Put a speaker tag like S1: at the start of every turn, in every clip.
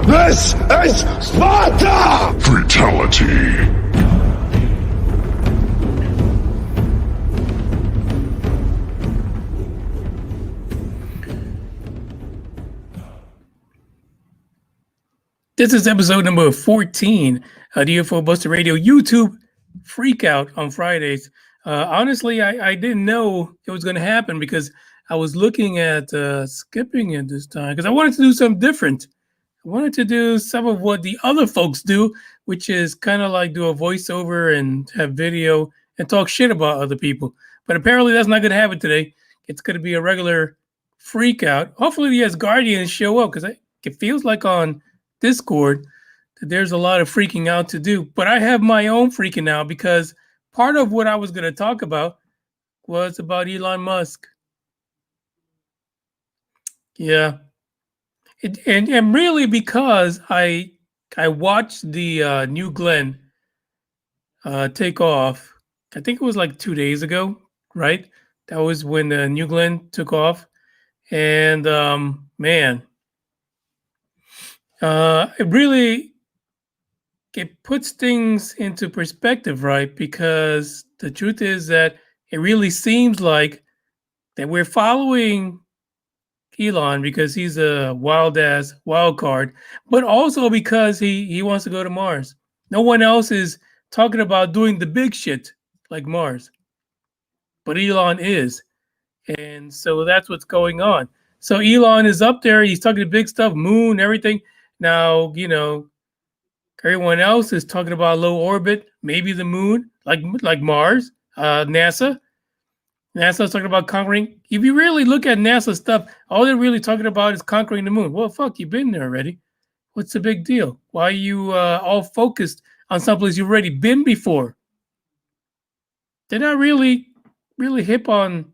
S1: This is Sparta! Fatality.
S2: This is episode number 14 of the UFO Buster Radio YouTube Freakout on Fridays. Honestly, I didn't know it was going to happen because I was looking at skipping it this time because I wanted to do something different. I wanted to do some of what the other folks do, which is kind of like do a voiceover and have video and talk shit about other people. But apparently that's not going to happen today. It's going to be a regular Freakout. Hopefully the Assguardians show up because it feels like on Discord that there's a lot of freaking out to do. But I have my own freaking out because part of what I was going to talk about was about Elon Musk. Yeah. And really because I watched the New Glenn take off. I think it was like 2 days ago, right? That was when the New Glenn took off. And man, it puts things into perspective, right? Because the truth is that it really seems like that we're following Elon because he's a wild card, but also because he wants to go to Mars. No one else is talking about doing the big shit like Mars, but Elon is. And so that's what's going on. So Elon is up there. He's talking big stuff, moon, everything. Now, everyone else is talking about low orbit, maybe the moon, like Mars, NASA. NASA's talking about conquering. If you really look at NASA stuff, all they're really talking about is conquering the moon. Well, fuck, you've been there already. What's the big deal? Why are you all focused on someplace you've already been before? They're not really hip on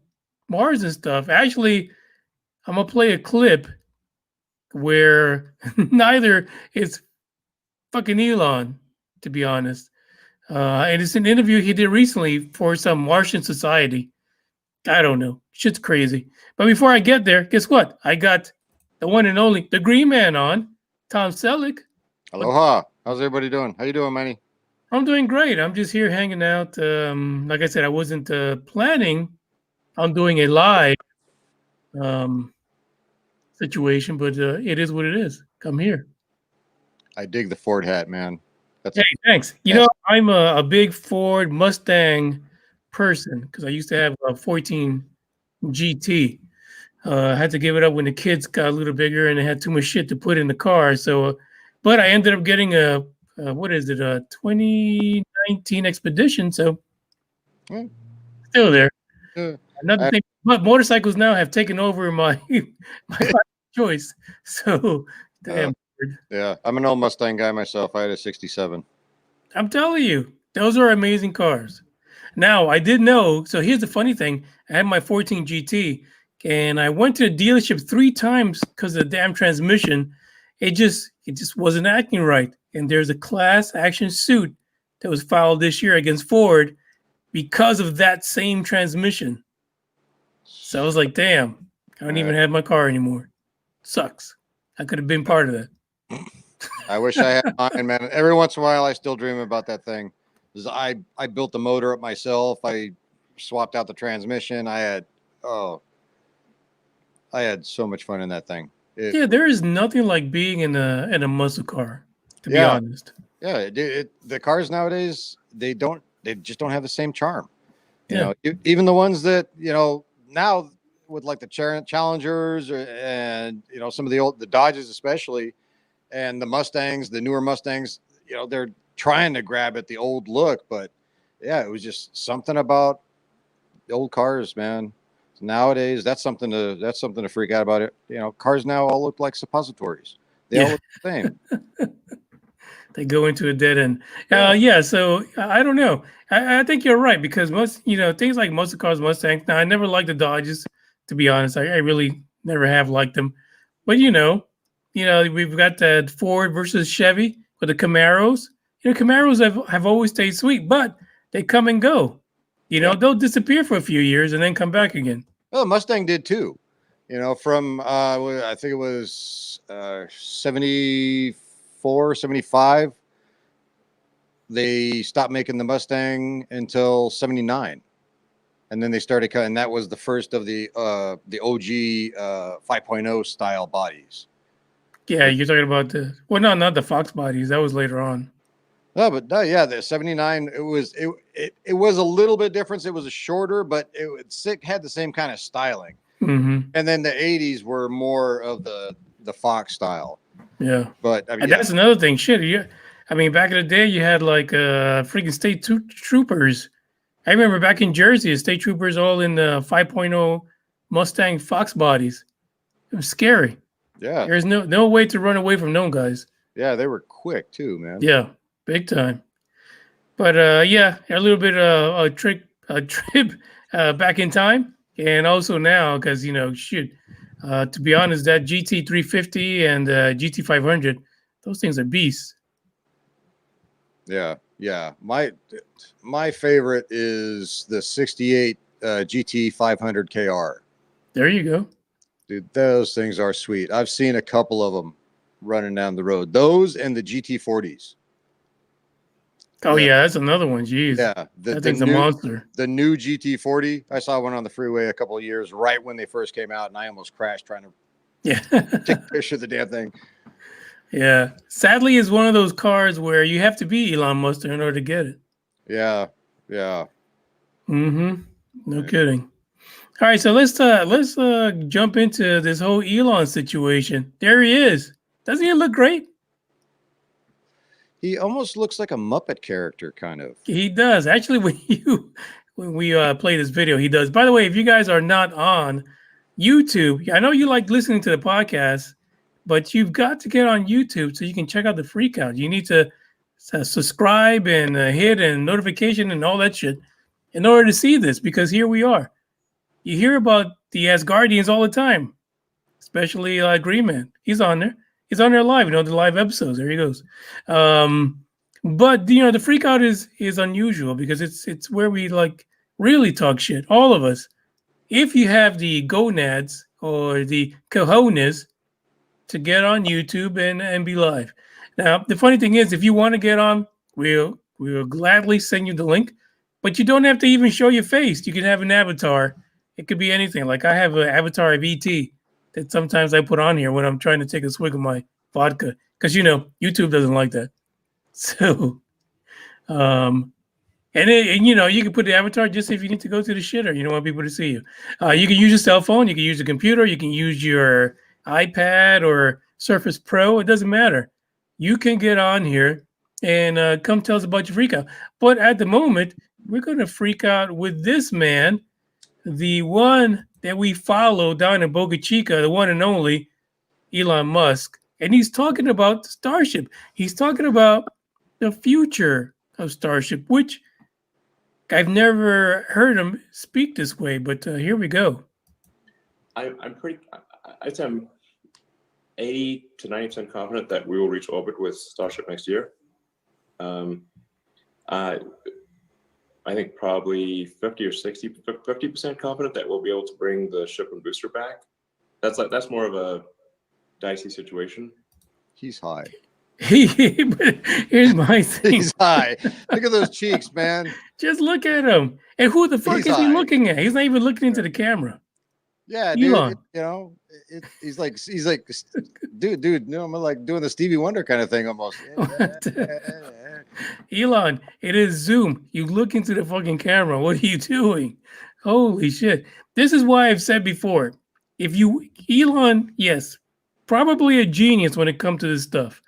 S2: Mars and stuff. Actually, I'm going to play a clip where neither is fucking Elon, to be honest. And it's an interview he did recently for some Martian society. I don't know. Shit's crazy. But before I get there, guess what? I got the one and only, the Green Man on, Tom Selleck.
S3: Aloha. How's everybody doing? How you doing, Manny?
S2: I'm doing great. I'm just here hanging out. Like I said, I wasn't planning on doing a live situation, but it is what it is. Come here.
S3: I dig the Ford hat, man.
S2: Hey, thanks. You know, I'm a big Ford Mustang person because I used to have a 14 GT. I had to give it up when the kids got a little bigger and they had too much shit to put in the car. So, but I ended up getting a 2019 Expedition. So, still there. Another thing, but motorcycles now have taken over my choice. So, damn.
S3: Yeah, I'm an old Mustang guy myself. I had a 67.
S2: I'm telling you, those are amazing cars. Now, I did know, so here's the funny thing. I had my 14 GT, and I went to the dealership 3 times because of the damn transmission, it just wasn't acting right. And there's a class action suit that was filed this year against Ford because of that same transmission. So I was like, damn, I don't even have my car anymore. Sucks. I could have been part of that.
S3: I wish I had mine, man. Every once in a while, I still dream about that thing. 'Cause I built the motor up myself. I swapped out the transmission. I had so much fun in that thing.
S2: Yeah, there is nothing like being in a muscle car, to be honest.
S3: Yeah, the cars nowadays, they just don't have the same charm. You
S2: Yeah.
S3: know, even the ones that, now with like the Challengers and, some of the Dodges especially, and the Mustangs, the newer Mustangs, they're trying to grab at the old look, but yeah, it was just something about the old cars, man. Nowadays, that's something to freak out about. It, cars now all look like suppositories. They all look the same.
S2: They go into a dead end.
S3: Yeah.
S2: So I don't know. I think you're right because most, things like muscle cars, Mustangs. Now, I never liked the Dodges, to be honest. I really never have liked them. But we've got that Ford versus Chevy with the Camaros. Camaros have always stayed sweet, but they come and go. They'll disappear for a few years and then come back again.
S3: Well, Mustang did too. From I think it was 74, 75. They stopped making the Mustang until 79. And then they started cutting. That was the first of the OG 5.0 style bodies.
S2: Yeah, you're talking about not the Fox bodies. That was later on.
S3: No, but yeah, the 79. It was a little bit different. It was a shorter, but it had the same kind of styling.
S2: Mm-hmm.
S3: And then the 80s were more of the Fox style.
S2: Yeah,
S3: but
S2: and that's another thing. Shit, back in the day, you had like freaking state troopers. I remember back in Jersey, the state troopers all in the 5.0 Mustang Fox bodies. It was scary.
S3: Yeah,
S2: there's no way to run away from those guys.
S3: Yeah, they were quick too, man.
S2: Yeah, big time. But a little bit a trip back in time, and also now because to be honest, that GT 350 and GT 500, those things are beasts.
S3: Yeah. My favorite is the 68 GT 500 KR.
S2: There you go.
S3: Dude, those things are sweet. I've seen a couple of them running down the road. Those and the GT 40s.
S2: Oh, yeah, that's another one. Jeez.
S3: Yeah.
S2: That thing's a monster.
S3: The new GT 40. I saw one on the freeway a couple of years right when they first came out, and I almost crashed trying to take a picture of the damn thing.
S2: Yeah. Sadly, it's one of those cars where you have to be Elon Musk in order to get it.
S3: Yeah.
S2: Mm-hmm. No kidding. All right, so let's jump into this whole Elon situation. There he is. Doesn't he look great?
S3: He almost looks like a Muppet character, kind of.
S2: He does. Actually, when we play this video, he does. By the way, if you guys are not on YouTube, I know you like listening to the podcast, but you've got to get on YouTube so you can check out the Freakout. You need to subscribe and hit and notification and all that shit in order to see this, because here we are. You hear about the Assguardians all the time, especially Green Man. He's on there. He's on there live, the live episodes. There he goes. But the Freakout is unusual because it's where we like really talk shit. All of us. If you have the gonads or the cojones to get on YouTube and be live. Now, the funny thing is, if you want to get on, we'll gladly send you the link, but you don't have to even show your face. You can have an avatar. It could be anything. Like I have an avatar of ET that sometimes I put on here when I'm trying to take a swig of my vodka, because YouTube doesn't like that. So, and you can put the avatar just if you need to go to the shitter. You don't want people to see you. You can use your cell phone. You can use a computer. You can use your iPad or Surface Pro. It doesn't matter. You can get on here and come tell us about your freak out. But at the moment, we're going to freak out with this man, the one that we follow down in Boca Chica, the one and only Elon Musk. And he's talking about Starship. He's talking about the future of Starship, which I've never heard him speak this way, but here we go.
S4: I'm pretty. I'd say I'm 80 to 90% confident that we will reach orbit with Starship next year. I think probably 50 or 50% confident that we'll be able to bring the ship and booster back. That's more of a dicey situation.
S3: He's high.
S2: But here's my thing.
S3: He's high. Look at those cheeks, man.
S2: Just look at him. And who the fuck
S3: He's
S2: is he
S3: high.
S2: looking at? He's not even looking into the camera.
S3: Yeah,
S2: Elon.
S3: dude. He's like, dude. No, I'm like doing the Stevie Wonder kind of thing almost.
S2: Elon, it is Zoom. You look into the fucking camera. What are you doing? Holy shit. This is why I've said before. Elon, yes, probably a genius when it comes to this stuff.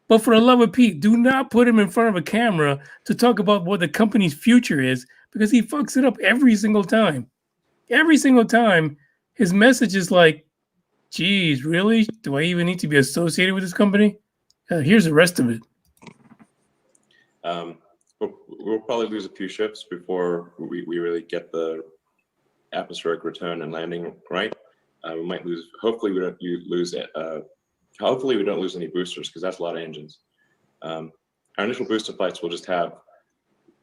S2: But for the love of Pete, do not put him in front of a camera to talk about what the company's future is, because he fucks it up every single time. Every single time, his message is like, geez, really? Do I even need to be associated with this company? Here's the rest of it.
S4: We'll probably lose a few ships before we really get the atmospheric return and landing right. We might lose. Hopefully, we don't lose it. Hopefully, we don't lose any boosters, because that's a lot of engines. Our initial booster flights will just have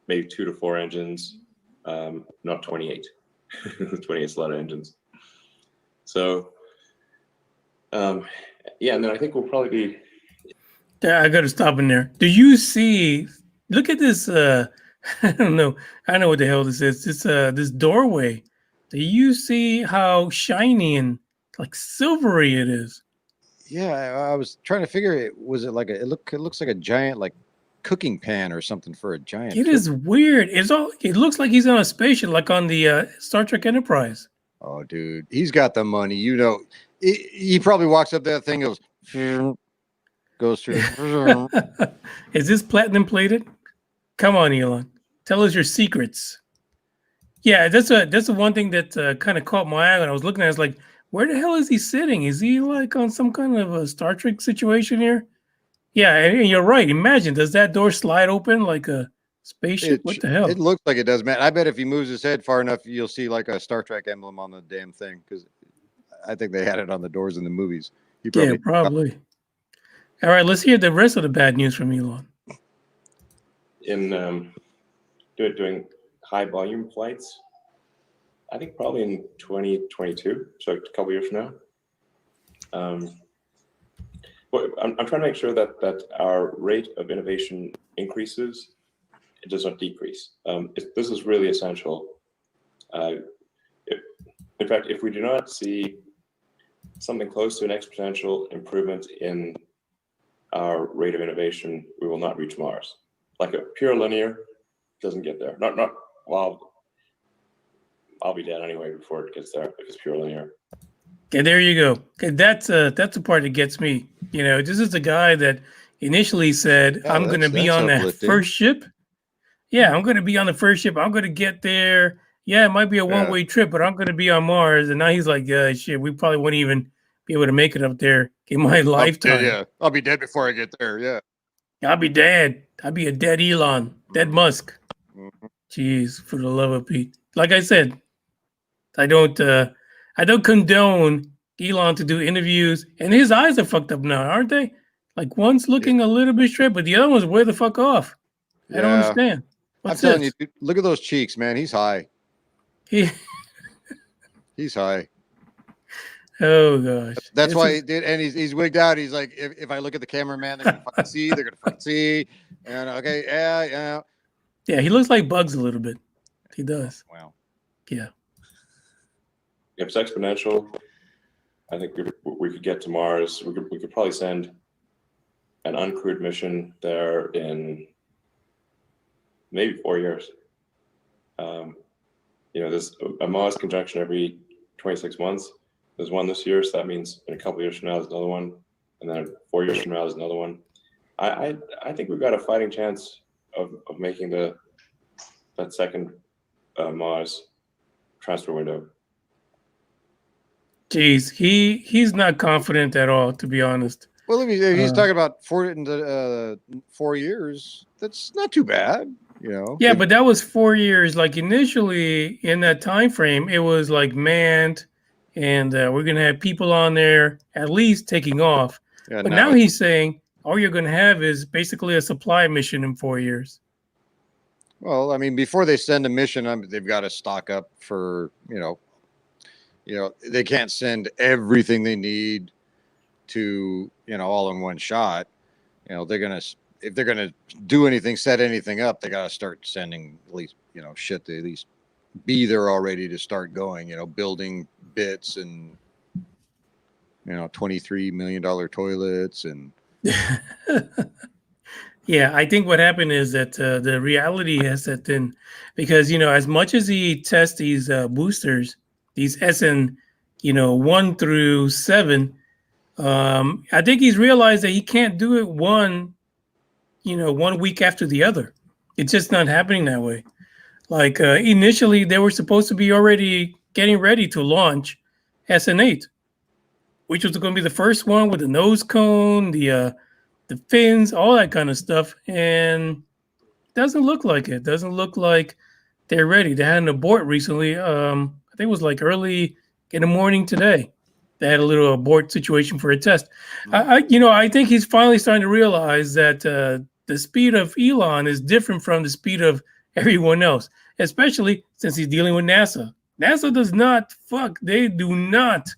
S4: maybe 2 to 4 engines, not 28. 28 is a lot of engines. So, yeah, and then I think we'll probably be.
S2: Yeah, I got to stop in there. Do you see? Look at this. I don't know. I know what the hell this is. This doorway. Do you see how shiny and like silvery it is?
S3: Yeah, I was trying to figure it. Was it like it looks like a giant like cooking pan or something for a giant.
S2: It is weird. It looks like he's on a spaceship, like on the Star Trek Enterprise.
S3: Oh, dude, he's got the money. He probably walks up that thing, goes through.
S2: Is this platinum plated? Come on, Elon. Tell us your secrets. Yeah, that's the one thing that kind of caught my eye when I was looking at it. I was like, where the hell is he sitting? Is he like on some kind of a Star Trek situation here? Yeah, and you're right. Imagine, does that door slide open like a spaceship? What the hell?
S3: It looks like it does, man. I bet if he moves his head far enough, you'll see like a Star Trek emblem on the damn thing, because I think they had it on the doors in the movies.
S2: Yeah, probably. All right, let's hear the rest of the bad news from Elon.
S4: In doing high volume flights, I think probably in 2022, so a couple years from now. Well, I'm trying to make sure that our rate of innovation increases, it does not decrease. This is really essential. In fact, if we do not see something close to an exponential improvement in our rate of innovation, we will not reach Mars. Like a pure linear doesn't get there. Well, I'll be dead anyway before it gets there if it's pure linear.
S2: Okay, there you go. Okay, that's the part that gets me. This is the guy that initially said, I'm going to be on that first ship. Yeah, I'm going to be on the first ship. I'm going to get there. Yeah, it might be a one-way trip, but I'm going to be on Mars. And now he's like, shit, we probably wouldn't even be able to make it up there in my lifetime.
S3: I'll be dead before I get there. Yeah.
S2: I'll be dead. I'll be a dead Elon, dead Musk. Jeez, for the love of Pete. Like I said, I don't condone Elon to do interviews, and his eyes are fucked up now, aren't they? Like one's looking a little bit straight, but the other one's way the fuck off. I don't understand.
S3: I'm telling you, dude, look at those cheeks, man. He's high. He's high.
S2: Oh gosh.
S3: That's why he did, and he's wigged out. He's like, if I look at the cameraman, they're gonna fucking see. They're gonna fucking see. And okay, yeah.
S2: Yeah, he looks like Bugs a little bit. He does.
S3: Wow.
S2: Yeah.
S4: If it's exponential, I think we could get to Mars. We could probably send an uncrewed mission there in maybe 4 years. There's a Mars conjunction every 26 months. There's one this year, so that means in a couple of years from now, there's another one, and then 4 years from now, there's another one. I think we've got a fighting chance of making that second Mars transfer window.
S2: Jeez, he's not confident at all, to be honest.
S3: Well, if he's talking about 4 years, that's not too bad,
S2: Yeah, but that was 4 years. Like initially in that time frame, it was like manned, and we're going to have people on there at least taking off.
S3: Yeah,
S2: But now he's saying all you're going to have is basically a supply mission in 4 years.
S3: well, I mean, before they send a mission, they've got to stock up for, they can't send everything they need to, all in one shot. If they're gonna do anything, set anything up, they got to start sending at least, shit to at least be there already to start going, building bits and, $23 million toilets and.
S2: Yeah, I think what happened is that the reality has set in because, as much as he tests these boosters, these SN, 1 through 7, I think he's realized that he can't do it one week after the other. It's just not happening that way. Like initially, they were supposed to be already getting ready to launch SN8, which was going to be the first one with the nose cone, the fins, all that kind of stuff, and it doesn't look like it. Doesn't look like they're ready. They had an abort recently. I think it was like early in the morning today. They had a little abort situation for a test. I think he's finally starting to realize that the speed of Elon is different from the speed of everyone else, especially since he's dealing with NASA. NASA does not they do not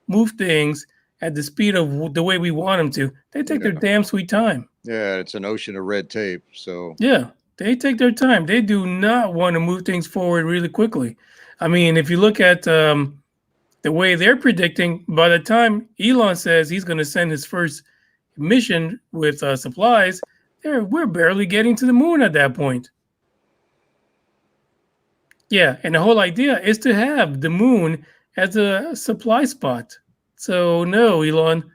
S2: move things at the speed of the way we want them to. They take their damn sweet time.
S3: Yeah, it's an ocean of red tape. So
S2: yeah, they take their time. They do not want to move things forward really quickly. I mean, if you look at the way they're predicting, by the time Elon says he's going to send his first mission with supplies, we're barely getting to the moon at that point. Yeah, and the whole idea is to have the moon as a supply spot. So no, Elon,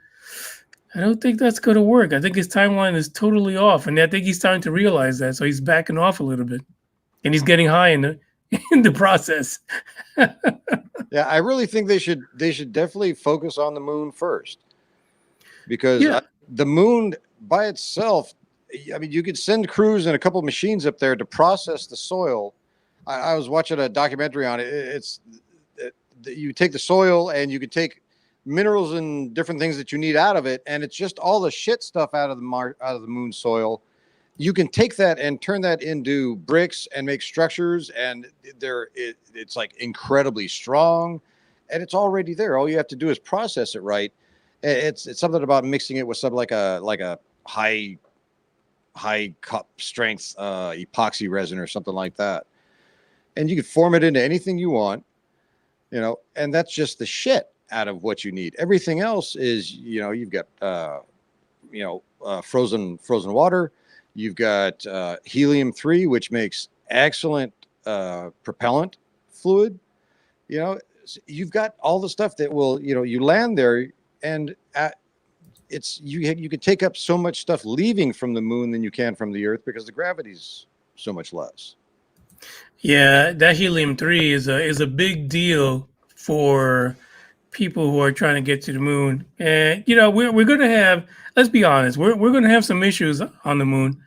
S2: I don't think that's going to work. I think his timeline is totally off, and I think he's starting to realize that. So he's backing off a little bit, and he's getting high in the process.
S3: Yeah, I really think they should definitely focus on the moon first, because the moon by itself, I mean, you could send crews and a couple of machines up there to process the soil. I was watching a documentary on it. You take the soil and you could take minerals and different things that you need out of it, and it's just all the shit stuff out of the moon soil. You can take that and turn that into bricks and make structures, and it's like incredibly strong, and it's already there. All you have to do is process it right. It's something about mixing it with something like a high cup strength epoxy resin or something like that, and you can form it into anything you want, and that's just the shit out of what you need. Everything else is, you've got frozen water. You've got helium-3, which makes excellent propellant fluid. You've got all the stuff that will, you land there, and you can take up so much stuff leaving from the moon than you can from the Earth, because the gravity's so much less.
S2: Yeah, that helium-3 is a big deal for people who are trying to get to the moon. And we're going to have, let's be honest, we're going to have some issues on the moon,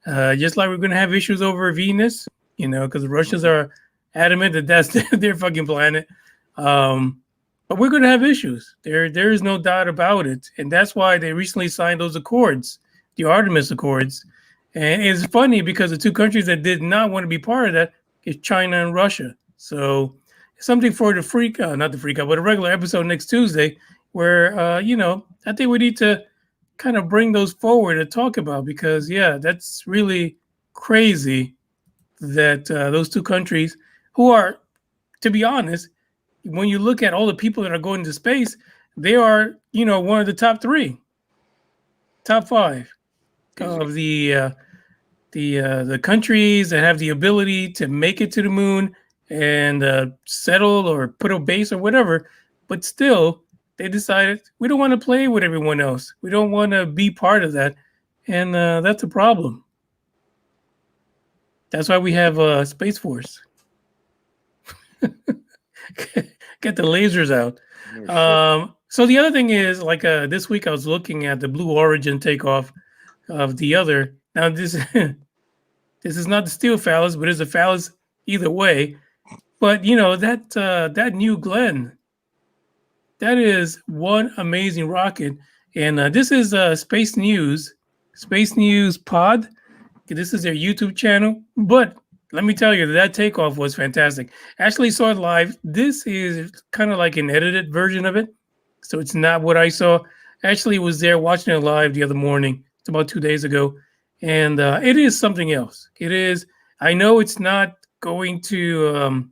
S2: just like we're going to have issues over Venus, because the Russians are adamant that that's their fucking planet. But we're going to have issues. There is no doubt about it, and that's why they recently signed those accords, the Artemis Accords. And it's funny because the two countries that did not want to be part of that is China and Russia. So something for the not the Freakout, but a regular episode next Tuesday, where I think we need to kind of bring those forward and talk about, because that's really crazy that those two countries, who are, to be honest, when you look at all the people that are going to space, they are one of the top 5 of the countries that have the ability to make it to the moon and settle or put a base or whatever. But still, they decided we don't want to play with everyone else. We don't want to be part of that, and that's a problem. That's why we have Space Force. Get the lasers out. So the other thing is, like this week I was looking at the Blue Origin takeoff of the other. Now this is not the steel phallus, but it's a phallus either way. But that New Glenn, That is one amazing rocket. And this is Space News Pod. This is their YouTube channel. But let me tell you, that takeoff was fantastic. Actually saw it live. This is kind of like an edited version of it. So it's not what I saw. Actually was there watching it live the other morning. It's about 2 days ago. And it is something else. It is, I know it's not going to,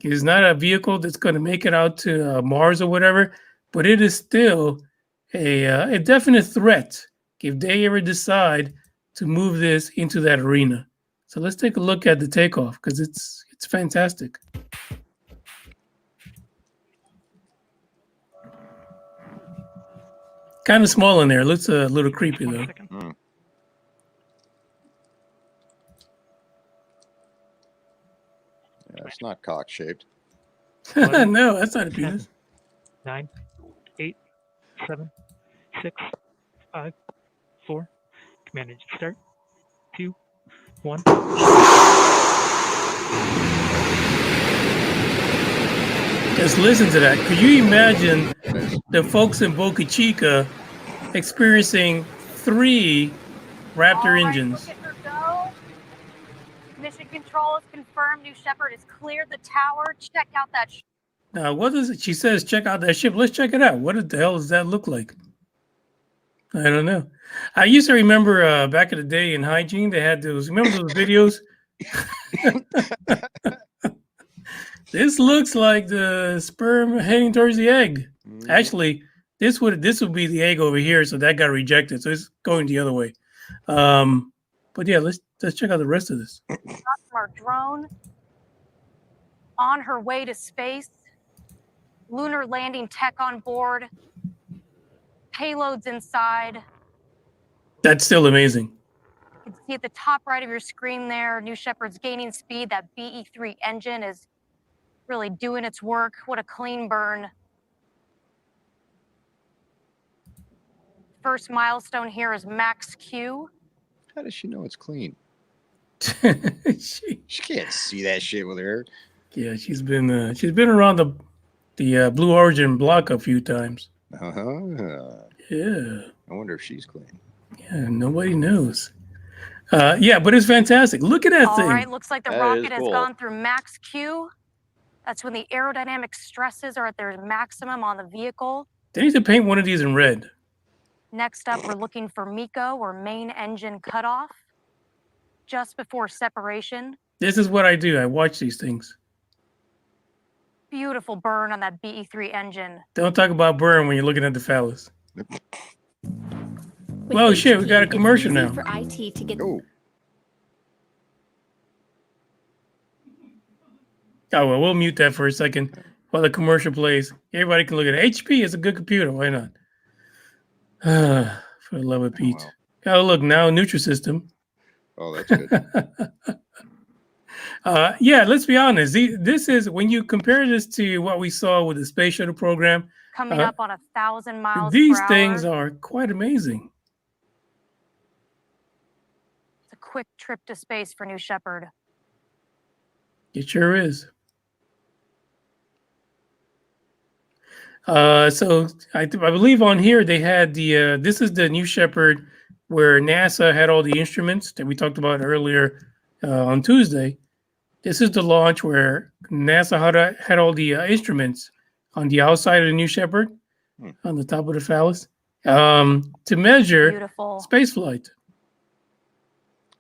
S2: it is not a vehicle that's going to make it out to Mars or whatever, but it is still a definite threat if they ever decide to move this into that arena. So let's take a look at the takeoff because it's fantastic. Kind of small in there. Looks a little creepy though.
S3: Yeah, it's not cock shaped.
S2: No, that's not a penis.
S5: 9, 8, 7, 6, 5, 4. Command engine start. 2, 1.
S2: Just listen to that. Could you imagine the folks in Boca Chica experiencing 3 Raptor engines?
S6: Look at her go. Mission control has confirmed New Shepard has cleared the tower. Check out that.
S2: Now, what is it? She says, check out that ship. Let's check it out. What the hell does that look like? I don't know. I used to remember back in the day in hygiene, they had those, remember those videos? This looks like the sperm heading towards the egg. Actually, this would be the egg over here, so that got rejected. So it's going the other way. But yeah, let's check out the rest of this.
S6: Our drone on her way to space. Lunar landing tech on board. Payloads inside.
S2: That's still amazing.
S6: You can see at the top right of your screen there, New Shepard's gaining speed. That BE-3 engine is really doing its work. What a clean burn. First milestone here is max Q.
S3: How does she know it's clean?
S2: she,
S3: She can't see that shit with her.
S2: yeah, she's been around the Blue Origin block a few times.
S3: Uh-huh.
S2: Yeah.
S3: I wonder if she's clean.
S2: Yeah, nobody knows. Yeah, but it's fantastic. Look at that thing.
S6: All right, looks like the
S3: That
S6: rocket
S3: is
S6: has
S3: cool.
S6: gone through max Q. That's when the aerodynamic stresses are at their maximum on the vehicle.
S2: They need to paint one of these in red.
S6: Next up, we're looking for MECO, or main engine cutoff, just before separation.
S2: This is what I do. I watch these things.
S6: Beautiful burn on that BE-3 engine.
S2: Don't talk about burn when you're looking at the phallus. Well, shit, we got a commercial now.
S7: For IT to get
S3: Oh,
S2: Oh, well, we'll mute that for a second while the commercial plays. Everybody can look at it. HP is a good computer. Why not? For the love of Pete.
S3: well.
S2: Oh, look, now Nutrisystem.
S3: Oh, that's good.
S2: Yeah, let's be honest. This is, when you compare this to what we saw with the space shuttle program,
S6: Coming up on 1,000 miles
S2: these
S6: per hour.
S2: things are quite amazing.
S6: It's a quick trip to space for New Shepard.
S2: It sure is. So I believe on here they had the this is the New Shepard where NASA had all the instruments that we talked about earlier on Tuesday. This is the launch where NASA had all the instruments on the outside of the New Shepard, on the top of the phallus, to measure
S6: Beautiful.
S2: space flight.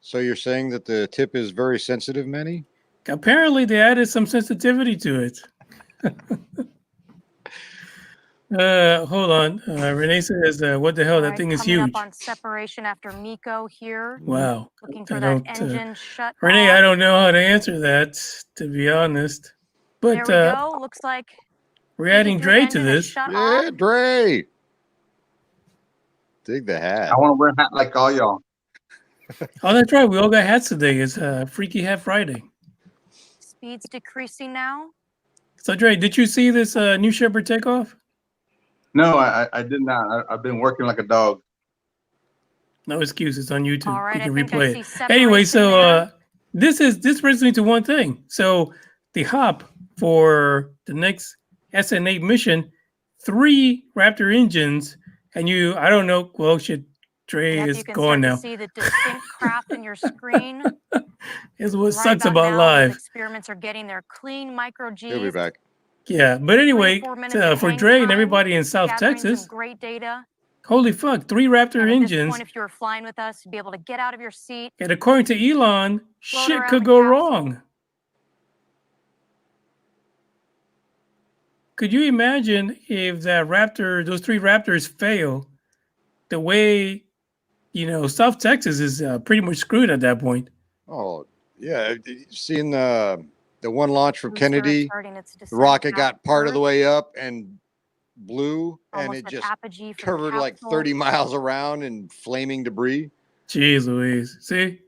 S3: So you're saying that the tip is very sensitive, Manny?
S2: Apparently, they added some sensitivity to it. Hold on. Renee says, what the hell?
S6: All
S2: That
S6: right,
S2: thing is
S6: coming
S2: huge.
S6: up on separation after MECO here.
S2: Wow.
S6: Looking
S2: I
S6: for that
S2: don't,
S6: engine shut
S2: Renee,
S6: off.
S2: I don't know how to answer that, to be honest. But
S6: There we go. Looks like
S2: we're adding
S6: BE-3
S2: Dre to
S6: engine is
S2: this.
S6: shut
S3: Yeah,
S6: off.
S3: Dre. Dig the hat.
S8: I want to wear a hat like all y'all.
S2: Oh, that's right. We all got hats today. It's Freaky Hat Friday.
S6: Speed's decreasing now.
S2: So, Dre, did you see this New Shepard takeoff?
S8: No, I did not. I've been working like a dog.
S2: No excuses on YouTube.
S6: All right,
S2: You
S6: I
S2: can
S6: think I
S2: replay
S6: see
S2: it. Anyway,
S6: separation
S2: so
S6: there.
S2: this brings me to one thing. So the hop for the next SN8 mission 3 Raptor engines, and I don't know. Well, shit, Dre
S6: Yep,
S2: is
S6: you can
S2: gone
S6: start
S2: now.
S6: to see the distinct craft in your screen.
S2: Is what
S6: Right
S2: sucks about
S6: now, those
S2: live.
S6: experiments are getting their clean micro G's.
S3: He'll be back.
S2: Yeah, but anyway,
S6: 4 minutes of
S2: for
S6: hang
S2: Dre and
S6: time,
S2: everybody in South
S6: gathering
S2: Texas,
S6: some great data.
S2: holy fuck, 3 Raptor
S6: And at this
S2: engines.
S6: point, if you were flying with us, you'd be able to get out of your seat.
S2: And according to Elon,
S6: Float
S2: shit
S6: around
S2: could
S6: the
S2: go
S6: capsule.
S2: wrong. Could you imagine if those 3 Raptors fail, the way, South Texas is pretty much screwed at that point.
S3: Oh, yeah. You seen the one launch from
S6: Booster
S3: Kennedy?
S6: starting its
S3: The
S6: descent
S3: rocket
S6: path
S3: got part of the
S6: north,
S3: way up and blew, and
S6: almost
S3: it
S6: at
S3: just
S6: apogee for the
S3: covered like
S6: capsule.
S3: 30 miles around in flaming debris.
S2: Jeez Louise. See?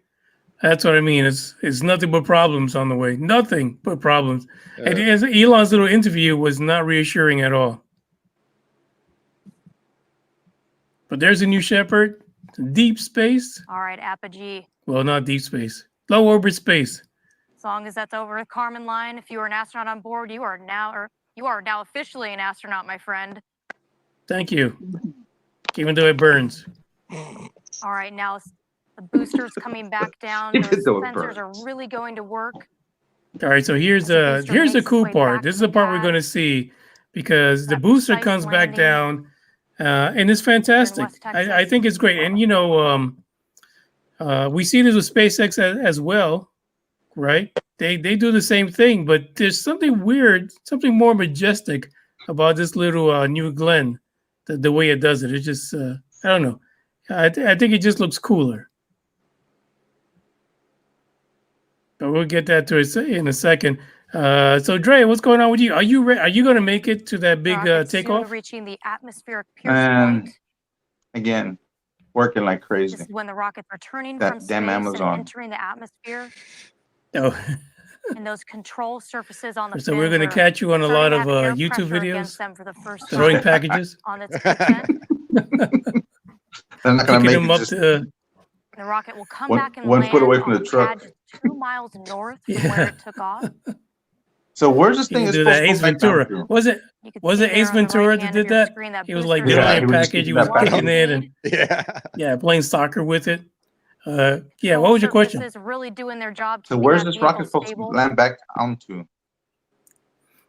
S2: That's what I mean. It's nothing but problems on the way. Nothing but problems. And Elon's little interview was not reassuring at all. But there's a New Shepard, deep space.
S6: All right, apogee.
S2: Well, not deep space. Low orbit space.
S6: As long as that's over the Kármán line, if you were an astronaut on board, you are now officially an astronaut, my friend.
S2: Thank you. Even though it burns.
S6: All right, now the booster's coming back down.
S8: Even
S6: Those
S8: though it
S6: sensors
S8: burns.
S6: are really going to work.
S2: All right, so here's
S6: As the booster
S2: the
S6: makes
S2: cool
S6: its way
S2: part.
S6: back
S2: This is
S6: to
S2: the part we're
S6: pad.
S2: going to see, because the
S6: That
S2: booster
S6: precise
S2: comes back
S6: landing
S2: down, and it's fantastic.
S6: West
S2: I
S6: Texas.
S2: think it's great. And we see this with SpaceX as well, right? They do the same thing, but there's something weird, something more majestic about this little New Glenn, the way it does it. It's just I don't know. I think it just looks cooler. But we'll get that to it in a second. So Dre, what's going on with you? Are you going to make it to that big
S6: Rocket soon
S2: takeoff?
S6: reaching the atmospheric pierce
S8: And
S6: point.
S8: again, working like
S6: This
S8: crazy.
S6: is when the rocket's returning
S8: That
S6: from space
S8: damn
S6: and
S8: Amazon.
S6: entering the atmosphere.
S2: Oh,
S6: And those control surfaces on the
S2: so we're
S6: fins
S2: going to
S6: are
S2: catch you on a lot
S6: starting to
S2: of
S6: have air
S2: YouTube
S6: pressure against
S2: videos,
S6: them for the first
S2: throwing
S6: time
S2: packages,
S6: on its descent.
S8: They're not gonna
S2: picking
S8: make
S2: them
S8: it
S2: up
S8: just
S2: to.
S6: The rocket will come
S8: One-
S6: back and
S8: one
S6: land
S8: foot away from
S6: on
S8: the truck.
S6: pad just 2 miles north from
S2: Yeah.
S6: where it took off.
S8: so where's this
S2: You
S8: thing
S2: can
S8: is
S2: do
S8: supposed
S2: that.
S8: to
S2: Ace
S8: go back down
S2: Ventura.
S8: to?
S2: Was it
S6: You can
S2: Was
S6: see
S2: it
S6: there
S2: Ace
S6: on the
S2: Ventura
S6: right
S2: that
S6: hand
S2: did
S6: of your
S2: that?
S6: screen, that
S2: He was like
S6: booster
S2: the
S8: Yeah,
S2: land
S8: he was just
S2: package. He
S8: using
S2: was
S8: that back
S2: kicking
S8: up.
S2: it and
S3: Yeah.
S2: playing soccer with it. Yeah,
S6: Control
S2: what was your question?
S6: surfaces really doing their job.
S8: So
S6: keeping
S8: where's
S6: that
S8: this
S6: vehicle
S8: rocket supposed to
S6: stable.
S8: land back onto?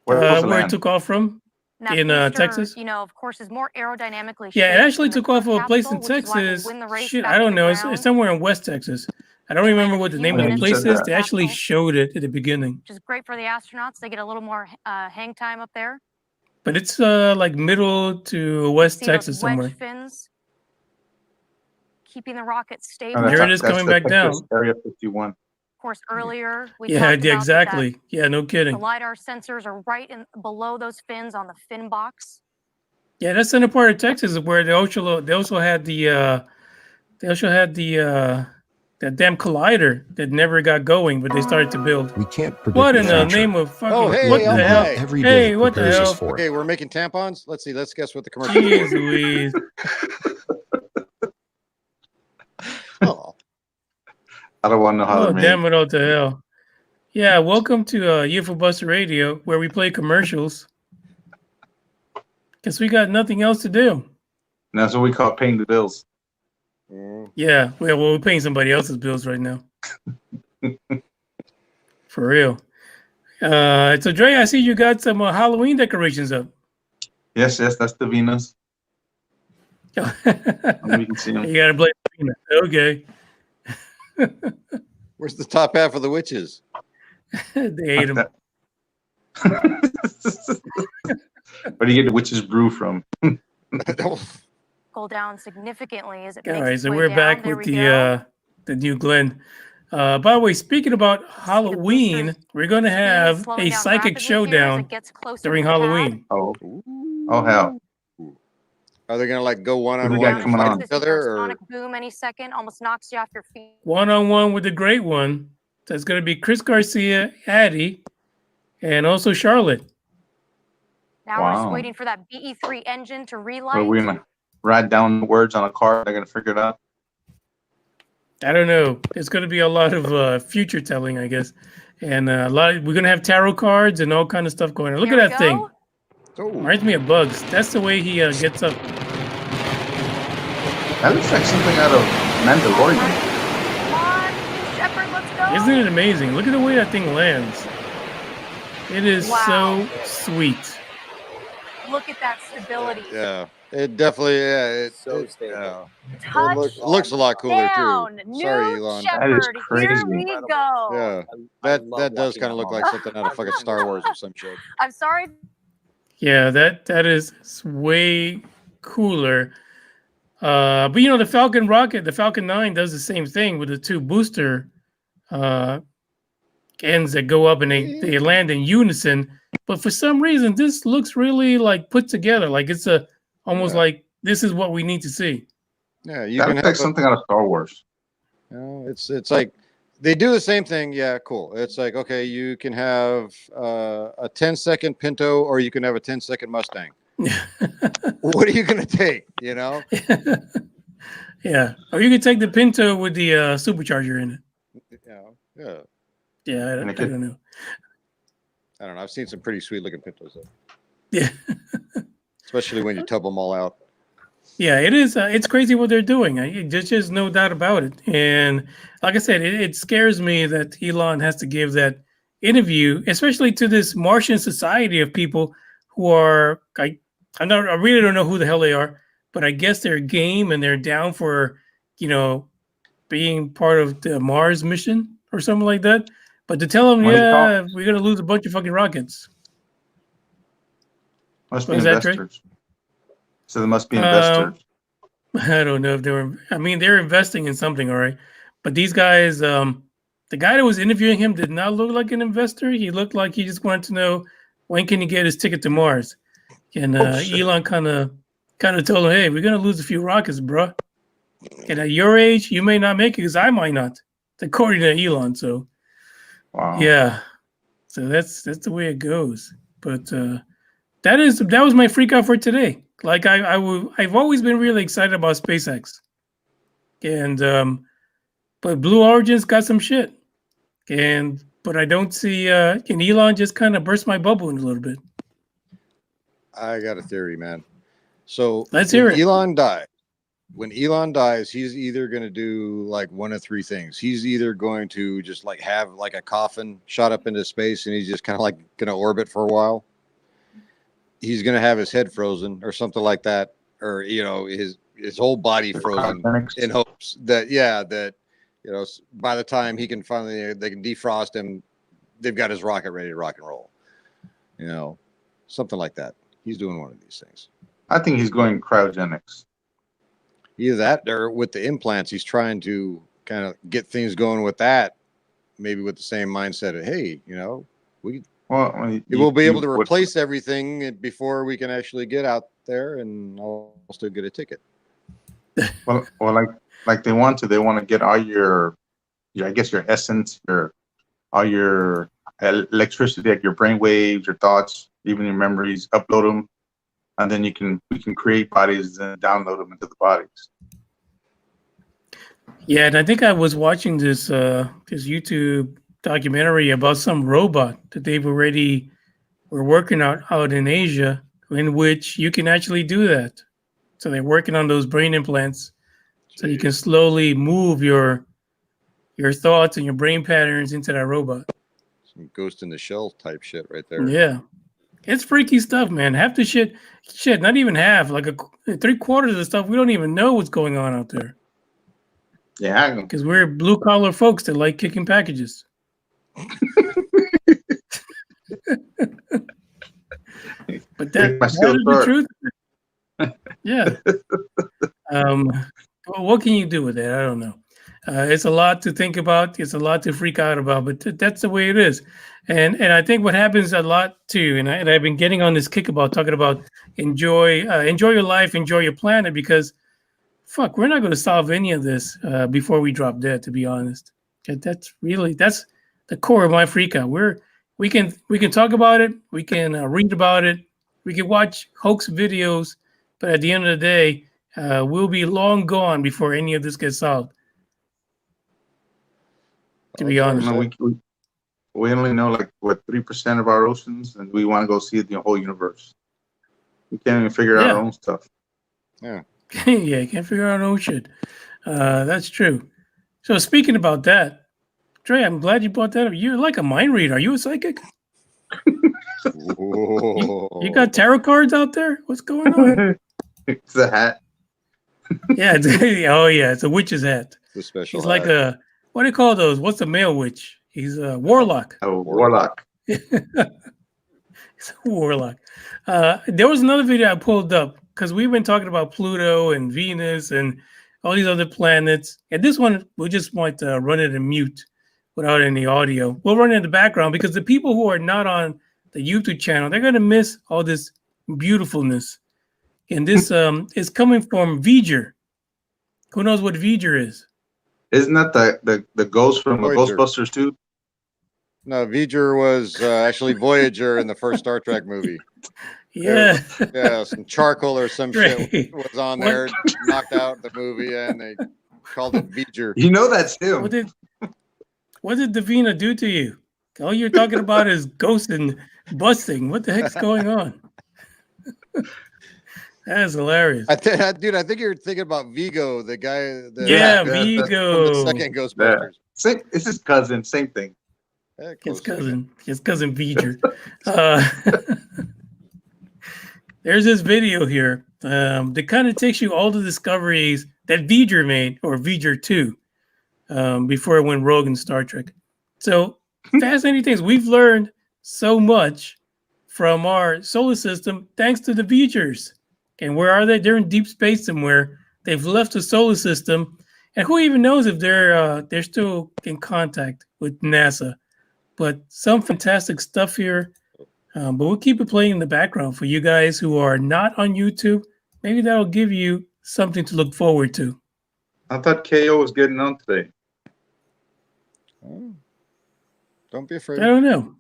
S8: Where it's supposed to
S2: Where it
S8: land?
S2: took off from?
S6: And that
S2: in,
S6: booster,
S2: Texas?
S6: of course, is more aerodynamically
S2: Yeah, it
S6: shaped
S2: actually
S6: than the
S2: took off of a
S6: core
S2: place in
S6: capsule, which is why we'll
S2: Texas.
S6: win the race
S2: Shit,
S6: back
S2: I
S6: to
S2: don't
S6: the
S2: know. It's
S6: ground.
S2: somewhere in West Texas. I don't
S6: Land
S2: remember
S6: in a
S2: what the
S6: few
S2: name of the
S8: minutes
S2: place
S8: in the
S2: is. They actually
S6: capsule.
S2: showed it at the beginning.
S6: Which is great for the astronauts. They get a little more hang time up there.
S2: But it's like middle to West
S6: See
S2: Texas
S6: those wedge
S2: somewhere.
S6: fins keeping the rocket stable.
S8: Oh,
S2: There
S8: that's
S2: it is
S8: that's
S2: coming
S8: the
S2: back
S8: Texas
S2: down.
S8: Area 51.
S6: Of course, earlier we
S2: Yeah,
S6: talked about that
S2: exactly. Yeah, no
S6: the
S2: kidding.
S6: LiDAR sensors are right below those fins on the fin box.
S2: Yeah, that's in a part of Texas where they also had that damn collider that never got going, but they started to build.
S1: We can't predict
S2: What
S1: the
S2: in the
S1: future.
S2: name of fucking
S3: Oh, hey,
S2: what the
S3: oh,
S2: hell?
S3: hi.
S1: Every day
S2: Hey, what the
S1: prepares us
S2: hell?
S1: for it.
S3: Okay, we're making tampons. Let's see. Let's guess what the commercial
S2: Jeez
S3: is.
S2: Louise.
S3: Oh,
S8: I don't want to know how
S2: Oh,
S8: they're made.
S2: damn it all to hell. Yeah, welcome to UFO Buster Radio, where we play commercials. Because we got nothing else to do.
S8: And that's what we call paying the bills.
S2: Yeah, well, we're paying somebody else's bills right now. For real. So, Dre, I see you got some Halloween decorations up.
S8: Yes, that's the Venus.
S2: You
S8: We can see them.
S2: gotta blame Venus. Okay.
S3: where's the top half of the witches?
S2: They ate them.
S8: Where do you get the witch's brew from?
S6: Go down significantly as it
S2: All
S6: makes
S2: right,
S6: its
S2: so
S6: way
S2: we're
S6: down.
S2: back
S6: There
S2: with
S6: we go.
S2: the new Glenn. By the way, speaking about Halloween,
S6: boosters
S2: we're going to
S6: Speed
S2: have
S6: slowing
S2: a
S6: down
S2: psychic
S6: rapidly here as
S2: showdown
S6: it gets closer
S2: during
S6: to the pad.
S2: Halloween.
S8: Oh hell!
S3: Are they gonna like go one on
S8: Who we
S3: one
S8: got
S3: and
S8: coming
S3: fight
S8: on?
S3: each other, or
S6: Sonic boom any second almost knocks you off your feet.
S2: One-on-one with the great one. That's going to be Chris Garcia, Addie, and also Charlotte.
S6: Now we're just
S8: Wow.
S6: waiting for that BE3 engine to relight.
S8: Are we gonna write down words on a card? They're gonna figure it out.
S2: I don't know. It's going to be a lot of future telling, I guess. And we're going to have tarot cards and all kind of stuff going on. Look
S6: Here
S2: at
S6: we
S2: that thing.
S6: go.
S3: Oh,
S2: Reminds me of Bugs. That's the way he gets up.
S8: That looks like something out of Mandalorian.
S6: Come on, New Shepard, let's go.
S2: Isn't it amazing? Look at the way that thing lands. It is
S6: Wow.
S2: so sweet.
S6: Look at that stability.
S3: yeah. It definitely, it
S7: So stable.
S6: Touch
S3: looks a lot cooler
S6: down.
S3: too.
S6: New
S3: Sorry, Elon.
S6: Shepard.
S8: That is
S6: Here
S8: crazy.
S6: we go.
S3: Yeah,
S7: I
S3: that
S7: love
S3: does
S7: watching
S3: kind of
S7: that
S3: look
S7: movie.
S3: like something out of fucking Star Wars or some shit.
S6: I'm sorry.
S2: Yeah, that is way cooler. But you know, the Falcon rocket, the Falcon 9 does the same thing with the two booster ends that go up and they land in unison. But for some reason, this looks really like put together. Like it's almost like this is what we need to see.
S3: Yeah, you
S8: That
S3: can
S8: looks
S3: have
S8: like something out of Star Wars.
S3: you know, it's like they do the same thing. Yeah, cool. It's like, okay, you can have a 10-second Pinto or you can have a 10-second Mustang. What are you gonna take? You know?
S2: Yeah. Or you could take the Pinto with the supercharger in it.
S3: Yeah.
S2: Yeah, I don't know.
S3: I don't know. I've seen some pretty sweet looking Pintos though.
S2: Yeah.
S3: Especially when you tub them all out.
S2: Yeah, it is. It's crazy what they're doing. There's just no doubt about it. And like I said, it scares me that Elon has to give that interview, especially to this Martian society of people who are. I really don't know who the hell they are, but I guess they're game and they're down for, being part of the Mars mission or something like that. But to tell them, yeah, we're gonna lose a bunch of fucking rockets.
S8: Must be
S2: Was that Trey?
S8: investors. So there must be investors.
S2: I don't know if they were. I mean, they're investing in something, all right. But these guys, the guy that was interviewing him did not look like an investor. He looked like he just wanted to know when can he get his ticket to Mars. And Elon kind of told him, "Hey, we're gonna lose a few rockets, bro. And at your age, you may not make it because I might not." According to Elon, so
S8: Wow.
S2: yeah. So that's the way it goes. But that was my freak out for today. Like I've always been really excited about SpaceX, and but Blue Origin's got some shit, but I don't see. Can Elon just kind of burst my bubble in a little bit?
S3: I got a theory, man. So
S2: Let's hear it.
S3: When Elon dies, he's either going to do like one of three things. He's either going to just like have like a coffin shot up into space and he's just kind of like going to orbit for a while. He's going to have his head frozen or something like that. Or, his whole body frozen in hopes that, by the time he can finally, they can defrost him, they've got his rocket ready to rock and roll. Something like that. He's doing one of these things.
S8: I think he's going cryogenics.
S3: Either that or with the implants, he's trying to kind of get things going with that, maybe with the same mindset of, hey, we'll be able to replace everything before we can actually get out there and I'll still get a ticket.
S8: Well, like they want to get all your I guess your essence, all your electricity, like your brain waves, your thoughts, even your memories, upload them, and then we can create bodies and download them into the bodies.
S2: Yeah, and I think I was watching this YouTube documentary about some robot that were working out in Asia, in which you can actually do that. So they're working on those brain implants, so you can slowly move your thoughts and your brain patterns into that robot.
S3: Some Ghost in the Shell type shit right there.
S2: Yeah, it's freaky stuff, man. Half the shit, not even half, like 3/4 of the stuff we don't even know what's going on out there.
S8: Yeah,
S2: because we're blue collar folks that like kicking packages. But that is the truth. Yeah. What can you do with that? I don't know. It's a lot to think about. It's a lot to freak out about, but that's the way it is. And I think what happens a lot too, and I've been getting on this kick about talking about enjoy your life, enjoy your planet, because fuck, we're not going to solve any of this before we drop dead, to be honest. That's the core of my freak out. We can talk about it, we can read about it, we can watch hoax videos, but at the end of the day, we'll be long gone before any of this gets solved. To be honest,
S8: we only know like 3% of our oceans, and we want to go see the whole universe. We can't even figure out
S2: Yeah.
S8: our own stuff.
S2: Yeah, you can't figure out our own shit. That's true. So speaking about that, Trey, I'm glad you brought that up. You're like a mind reader. Are you a psychic? You got tarot cards out there? What's going on?
S8: It's a hat.
S2: Yeah. It's a witch's hat.
S3: The special.
S2: He's like a, what do you call those? What's a male witch? He's a warlock.
S8: Oh, warlock.
S2: He's a warlock. There was another video I pulled up because we've been talking about Pluto and Venus and all these other planets. And this one, we just want to run it in mute without any audio. We'll run it in the background because the people who are not on the YouTube channel, they're going to miss all this beautifulness. And this is coming from V'ger. Who knows what V'ger is?
S8: Isn't that the ghost from
S3: Voyager.
S8: Ghostbusters 2?
S3: No, V'ger was actually Voyager in the first Star Trek movie.
S2: Yeah.
S3: Yeah, some charcoal or some
S2: Right.
S3: shit was on there, knocked out the movie, and they called it V'ger.
S8: You know that's him.
S2: What did Davina do to you? All you're talking about is ghosts and busting. What the heck's going on? That is hilarious.
S3: Dude, I think you're thinking about Vigo, the guy.
S2: Yeah,
S3: from
S2: Vigo.
S3: the second Ghostbusters.
S8: It's his cousin, same thing.
S3: Yeah,
S2: His
S3: close.
S2: cousin V'ger. There's this video here that kind of takes you all the discoveries that V'ger made, or V'ger 2, before it went rogue in Star Trek. So fascinating things. We've learned so much from our solar system thanks to the V'gers. And where are they? They're in deep space somewhere. They've left the solar system, and who even knows if they're still in contact with NASA? But some fantastic stuff here. But we'll keep it playing in the background for you guys who are not on YouTube. Maybe that'll give you something to look forward to.
S8: I thought KO was getting on today.
S3: Oh. Don't be afraid.
S2: I don't know.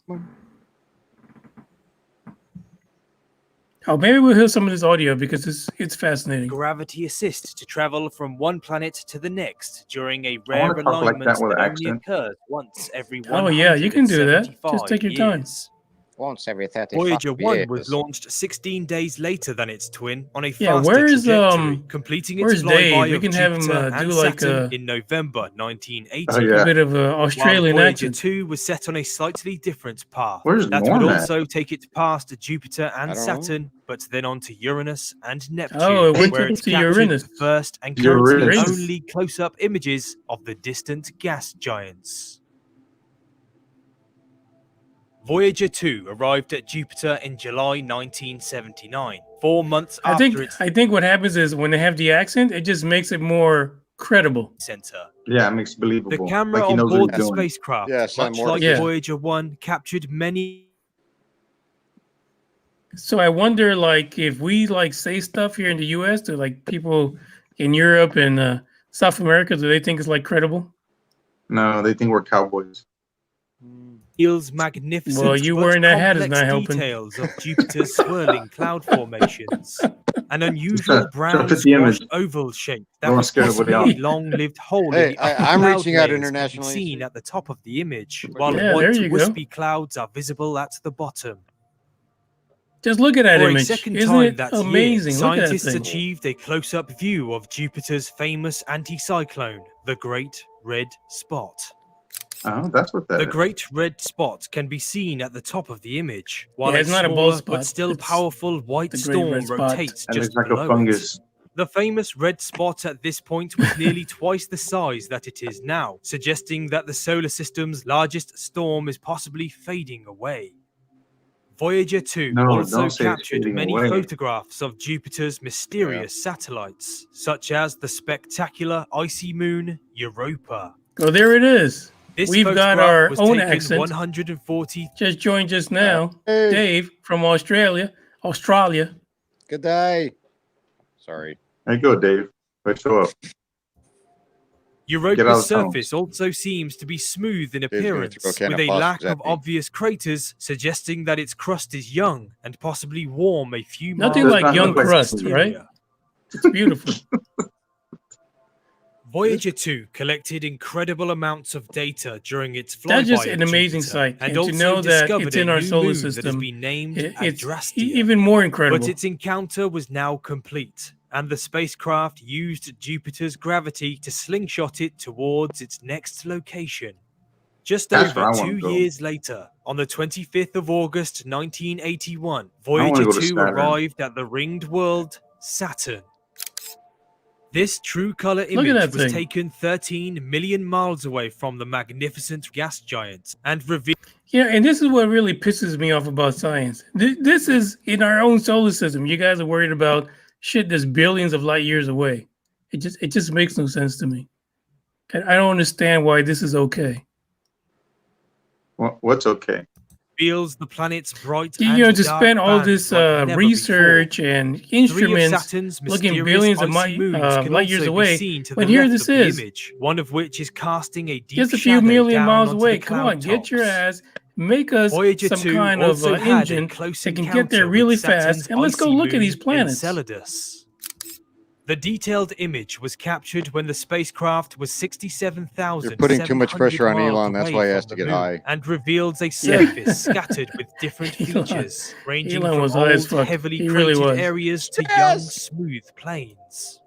S2: Oh, maybe we'll hear some of this audio because it's fascinating.
S7: Gravity assists to travel from one planet to the next during a
S8: I wanna
S7: rare
S8: talk like
S7: alignment
S8: that with
S7: that
S8: an
S7: only
S8: accent.
S7: occurs once every
S2: Oh, yeah, you can do that.
S7: 175
S2: Just take your time.
S7: years.
S3: Once every 35
S7: Voyager 1
S3: years.
S7: was launched 16 days later than its twin on a
S2: Yeah,
S7: faster
S2: where is,
S7: trajectory, completing its
S2: where's Dave?
S7: flyby
S2: We
S7: of
S2: can have him,
S7: Jupiter
S2: do
S7: and
S2: like
S7: Saturn
S2: a-
S7: in November 1980.
S8: Oh, yeah.
S2: A bit of an
S7: While
S2: Australian
S7: Voyager
S2: accent.
S7: 2 was set on a slightly different path.
S8: Where's
S7: that
S8: Norm
S7: would
S8: at?
S7: also take it past Jupiter and
S3: I don't know.
S7: Saturn, but then on to Uranus and Neptune,
S2: Oh, it went
S7: where
S2: to
S7: it's captured
S2: Uranus.
S7: the first and currently
S8: Uranus.
S7: only close-up images of the distant gas giants. Voyager 2 arrived at Jupiter in July 1979, 4 months
S2: I
S7: after
S2: think
S7: its
S2: I think what happens is when they have the accent, it just makes it more credible.
S7: center.
S8: Yeah, it makes it believable.
S7: The camera
S8: like he
S7: on
S8: knows what
S7: board
S8: he's
S7: the
S8: doing.
S7: spacecraft,
S3: Yeah, Sam
S7: much
S3: Morton.
S7: like
S2: Yeah.
S7: Voyager 1, captured many
S2: So I wonder, like, if we like say stuff here in the U.S. to like people in Europe and South America, do they think it's like credible?
S8: No, they think we're cowboys.
S7: Reveals magnificent
S2: Well, you
S7: but
S2: wearing that hat is
S7: complex
S2: not helping.
S7: details of Jupiter's swirling cloud formations. An unusual
S8: Trying to
S7: brown
S8: fit the image.
S7: squash oval shape that
S8: Don't
S7: was
S8: scare everybody
S7: possibly
S8: off.
S7: a long-lived hole
S3: Hey,
S7: in the upper
S3: I'm
S7: cloud
S3: reaching out
S7: layers can be
S3: internationally.
S7: seen at the top of the image, while
S2: Yeah, there
S7: white
S2: you go.
S7: wispy clouds are visible at the bottom.
S2: Just look at that
S7: For a
S2: image.
S7: second
S2: Isn't
S7: time
S2: it
S7: that
S2: amazing?
S7: year,
S2: Look at that
S7: scientists
S2: thing.
S7: achieved a close-up view of Jupiter's famous anticyclone, the Great Red Spot.
S8: Oh, that's what that
S7: The
S8: is.
S7: Great Red Spot can be seen at the top of the image, while
S2: Yeah,
S7: a
S2: it's not a
S7: smaller
S2: bald spot,
S7: but still
S2: it's
S7: powerful white
S2: the Great
S7: storm
S2: Red Spot.
S7: rotates
S8: And
S7: just
S8: it's like
S7: below
S8: a
S7: it.
S8: fungus.
S7: The famous red spot at this point was nearly twice the size that it is now, suggesting that the solar system's largest storm is possibly fading away. Voyager 2
S8: No,
S7: also
S8: don't say it's
S7: captured
S8: fading
S7: many
S8: away.
S7: photographs of Jupiter's mysterious satellites, such as the spectacular icy moon Europa.
S2: Oh, there it is.
S7: This
S2: We've got
S7: photograph
S2: our
S7: was
S2: own
S7: taken
S2: accent.
S7: 140
S2: Just joined just now.
S3: Hey.
S2: Dave from Australia.
S3: Good day. Sorry.
S8: There you go, Dave. Let's show up. Get out
S7: Europa's
S8: of town.
S7: surface also seems to be smooth in
S3: gonna
S7: appearance,
S3: throw a can
S7: with
S3: of
S7: a
S3: phosphorus
S7: lack
S3: at
S7: of
S3: me.
S7: obvious craters, suggesting that its crust is young and possibly warm a few
S2: Nothing
S7: miles
S2: like
S8: not
S2: young
S8: look like
S2: crust,
S7: exterior.
S2: right? It's beautiful.
S7: Voyager 2 collected incredible amounts of data during its flyby
S2: That's just an
S7: of
S2: amazing
S7: Jupiter,
S2: sight.
S7: and
S2: And to
S7: also
S2: know that
S7: discovered
S2: it's in
S7: a
S2: our
S7: new
S2: solar
S7: moon that has
S2: system,
S7: been named
S2: it's
S7: Adrastea.
S2: even more incredible.
S7: But its encounter was now complete, and the spacecraft used Jupiter's gravity to slingshot it towards its next location. Just
S8: That's where
S7: over
S8: I wanna
S7: 2
S8: go.
S7: years later, on the 25th of August 1981,
S8: wanna
S7: Voyager
S8: go to
S7: 2
S8: Saturn.
S7: arrived at the ringed world, Saturn. This true color
S2: Look at
S7: image
S2: that
S7: was
S2: thing.
S7: taken 13 million miles away from the magnificent gas giant and revealed
S2: Yeah, and this is what really pisses me off about science. This is in our own solar system. You guys are worried about shit that's billions of light years away. It just makes no sense to me. I don't understand why this is okay.
S8: What's okay?
S7: the planet's bright
S2: You
S7: and
S2: know, to
S7: dark
S2: spend all
S7: bands
S2: this
S7: like never
S2: research
S7: before.
S2: and
S7: 3 of
S2: instruments
S7: Saturn's
S2: looking
S7: mysterious
S2: billions of
S7: icy moons can
S2: light years
S7: also be
S2: away,
S7: seen to
S2: when
S7: the
S2: here
S7: left
S2: this
S7: of the
S2: is.
S7: image, one of which is casting a deep
S2: Just a few
S7: shadow
S2: million
S7: down
S2: miles
S7: onto
S2: away.
S7: the
S2: Come
S7: cloud
S2: on, get your
S7: tops.
S2: ass, make us
S7: Voyager
S2: some
S7: 2
S2: kind of
S7: also had a
S2: engine
S7: close
S2: that can get there
S7: encounter with
S2: really
S7: Saturn's
S2: fast, and let's go
S7: icy
S2: look at these
S7: moon,
S2: planets.
S7: Enceladus. The detailed image was captured when the spacecraft was 67,700
S3: You're putting too much pressure on
S7: miles
S3: Elon. That's
S7: away
S3: why he
S7: from
S3: has
S7: the
S3: to get
S7: moon,
S3: high.
S7: and reveals a
S2: Yeah.
S7: surface scattered with different
S2: Elon-
S7: features, ranging
S2: Elon
S7: from
S2: was high as
S7: old,
S2: fuck.
S7: heavily
S2: He really
S7: cratered
S2: was.
S7: areas to young,
S3: Yes!
S7: smooth plains.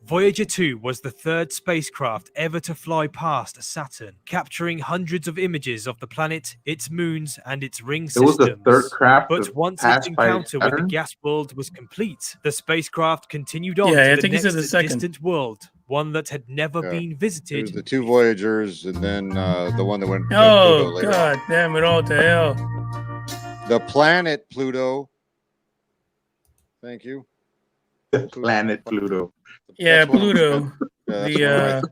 S7: Voyager 2 was the third spacecraft ever to fly past Saturn, capturing hundreds of images of the planet, its moons, and its ring
S8: It was
S7: systems.
S8: the third craft
S7: But
S8: to
S7: once its
S8: pass by
S7: encounter with the
S8: Saturn.
S7: gas world was complete, the spacecraft continued on
S2: Yeah, I
S7: to the
S2: think he said
S7: next
S2: the second.
S7: distant world, one that had never
S3: Yeah.
S7: been
S3: It
S7: visited.
S3: was the 2 Voyagers and then the one that went to
S2: Oh,
S3: Pluto later.
S2: God damn it all to hell.
S3: The planet Pluto. Thank you.
S8: The planet Pluto.
S2: Yeah,
S3: That's one of-
S2: Pluto.
S3: yeah, that's
S2: The
S3: one of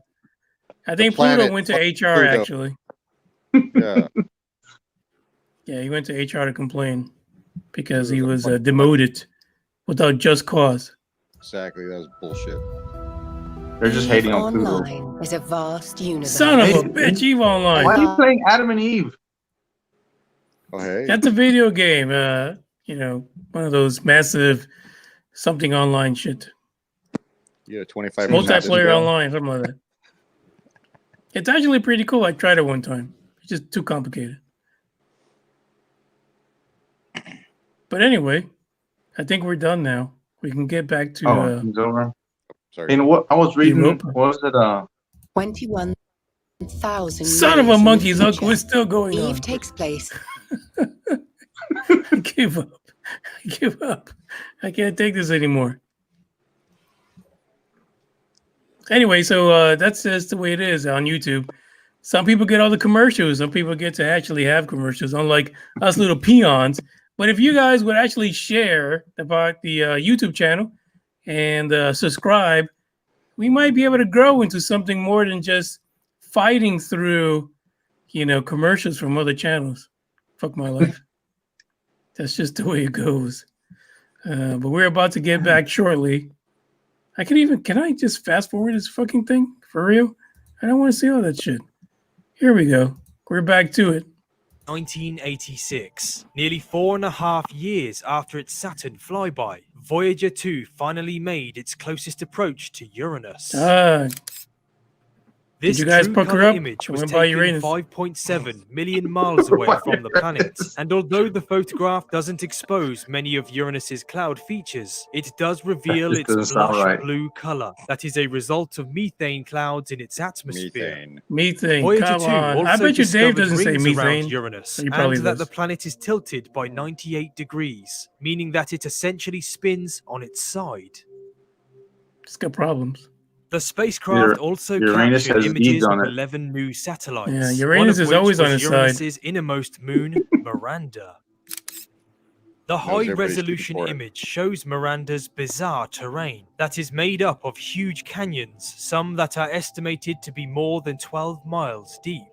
S2: I think
S3: planet
S2: Pluto went to HR
S3: Pluto.
S2: actually.
S3: yeah.
S2: Yeah, he went to HR to complain because he was demoted without just cause.
S3: Exactly. That was bullshit.
S8: They're just hating on Pluto.
S9: Online is a vast universe.
S2: Son of a
S8: Hey,
S2: bitch, Eve Online.
S8: Why are you playing Adam and Eve?
S3: Oh, hey.
S2: That's a video game. You know, one of those massive something online shit.
S3: You had 25
S2: Multiplayer online, something like that. It's actually pretty cool. I tried it one time. It's just too complicated. But anyway, I think we're done now. We can get back to
S8: It's over.
S3: Sorry.
S8: You know what? I was reading.
S2: Europa.
S8: What was it?
S9: 21,000.
S2: son of a
S9: years in the
S2: monkey's uncle.
S9: future,
S2: It's still going
S9: Eve
S2: on.
S9: takes place.
S2: I give up. I give up. I can't take this anymore. Anyway, so that's just the way it is on YouTube. Some people get all the commercials. Some people get to actually have commercials, unlike us little peons. But if you guys would actually share about the YouTube channel and subscribe, we might be able to grow into something more than just fighting through, you know, commercials from other channels. Fuck my life. That's just the way it goes. But we're about to get back shortly. Can I just fast forward this fucking thing? For real? I don't want to see all that shit. Here we go. We're back to it.
S7: 1986, nearly 4.5 years after its Saturn flyby, Voyager 2 finally made its closest approach to Uranus.
S2: Did
S7: This
S2: you guys
S7: true
S2: pucker
S7: colour
S2: up?
S7: image
S2: I
S7: was
S2: went by
S7: taken
S2: Uranus.
S7: 5.7 million miles away from the planet, and although the photograph doesn't expose many of Uranus's cloud features, it does reveal
S8: This
S7: its
S8: doesn't sound
S7: blush
S8: right.
S7: blue color that is a result of methane clouds in its atmosphere.
S3: Methane.
S2: Methane.
S7: Voyager
S2: Come
S7: 2
S2: on.
S7: also
S2: I bet you Dave
S7: discovered
S2: doesn't say
S7: rings
S2: methane.
S7: around Uranus,
S2: He probably
S7: and that the
S2: does.
S7: planet is tilted by 98 degrees, meaning that it essentially spins on its side.
S2: It's got problems.
S7: The spacecraft also
S8: Uranus
S7: captured
S8: has
S7: images
S8: needs on
S7: of
S8: it.
S7: 11 new satellites.
S2: Yeah,
S7: one
S2: Uranus
S7: of
S2: is
S7: which
S2: always on
S7: was
S2: his side.
S7: Uranus's innermost moon, Miranda. The
S3: everybody's
S7: high-resolution
S3: speaking for it.
S7: image shows Miranda's bizarre terrain that is made up of huge canyons, some that are estimated to be more than 12 miles deep.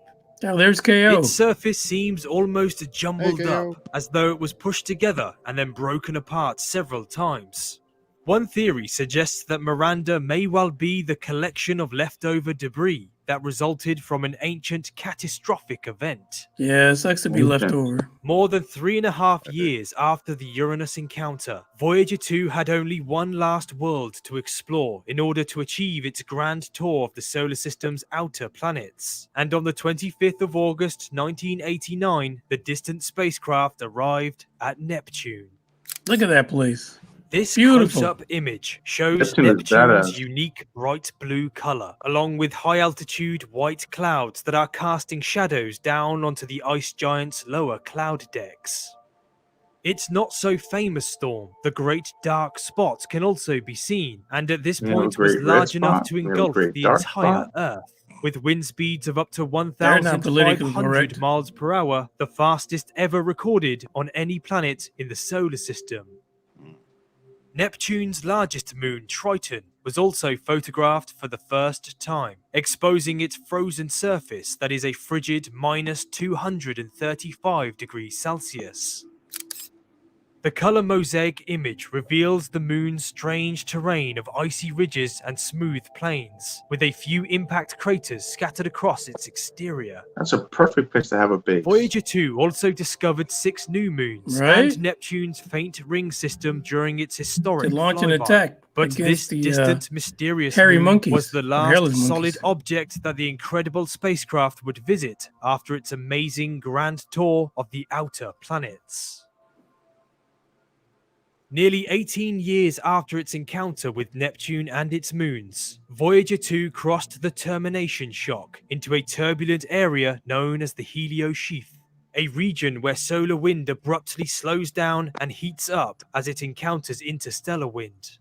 S2: Oh, there's KO.
S7: Its surface seems almost jumbled
S3: KO.
S7: up, as though it was pushed together and then broken apart several times. One theory suggests that Miranda may well be the collection of leftover debris that resulted from an ancient catastrophic event.
S2: Yeah, it sucks to be left over.
S7: More than 3.5 years after the Uranus encounter, Voyager 2 had only one last world to explore in order to achieve its grand tour of the solar system's outer planets. And on the 25th of August 1989, the distant spacecraft arrived at Neptune.
S2: Look at that place.
S7: This
S2: Beautiful.
S7: close-up image shows
S8: Neptune is
S7: Neptune's
S8: badass.
S7: unique bright blue color, along with high-altitude white clouds that are casting shadows down onto the ice giant's lower cloud decks. Its not-so-famous storm, the Great Dark Spot, can also be seen, and at this
S8: We have a
S7: point was
S8: great red
S7: large enough
S8: spot.
S7: to
S8: We have a
S7: engulf
S8: great
S7: the
S8: dark
S7: entire
S8: spot.
S7: Earth. With wind speeds of up to
S2: They're not politically
S7: 1,500
S2: correct.
S7: miles per hour, the fastest ever recorded on any planet in the solar system. Neptune's largest moon, Triton, was also photographed for the first time, exposing its frozen surface that is a frigid minus 235 degrees Celsius. The color mosaic image reveals the moon's strange terrain of icy ridges and smooth plains, with a few impact craters scattered across its exterior.
S8: That's a perfect place to have a base.
S7: Voyager 2 also discovered 6 new moons
S2: Right?
S7: and Neptune's faint ring system during its historic
S2: To launch an
S7: flyby.
S2: attack
S7: But this
S2: against the
S7: distant, mysterious
S2: hairy
S7: moon
S2: monkeys,
S7: was the
S2: or
S7: last
S2: hairless
S7: solid
S2: monkeys.
S7: object that the incredible spacecraft would visit after its amazing grand tour of the outer planets. Nearly 18 years after its encounter with Neptune and its moons, Voyager 2 crossed the termination shock into a turbulent area known as the heliosheath, a region where solar wind abruptly slows down and heats up as it encounters interstellar wind.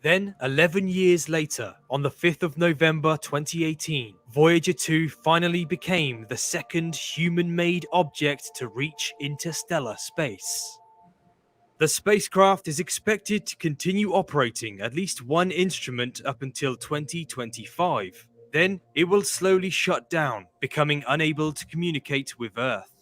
S7: Then, 11 years later, on the 5th of November 2018, Voyager 2 finally became the second human-made object to reach interstellar space. The spacecraft is expected to continue operating at least one instrument up until 2025. Then it will slowly shut down, becoming unable to communicate with Earth.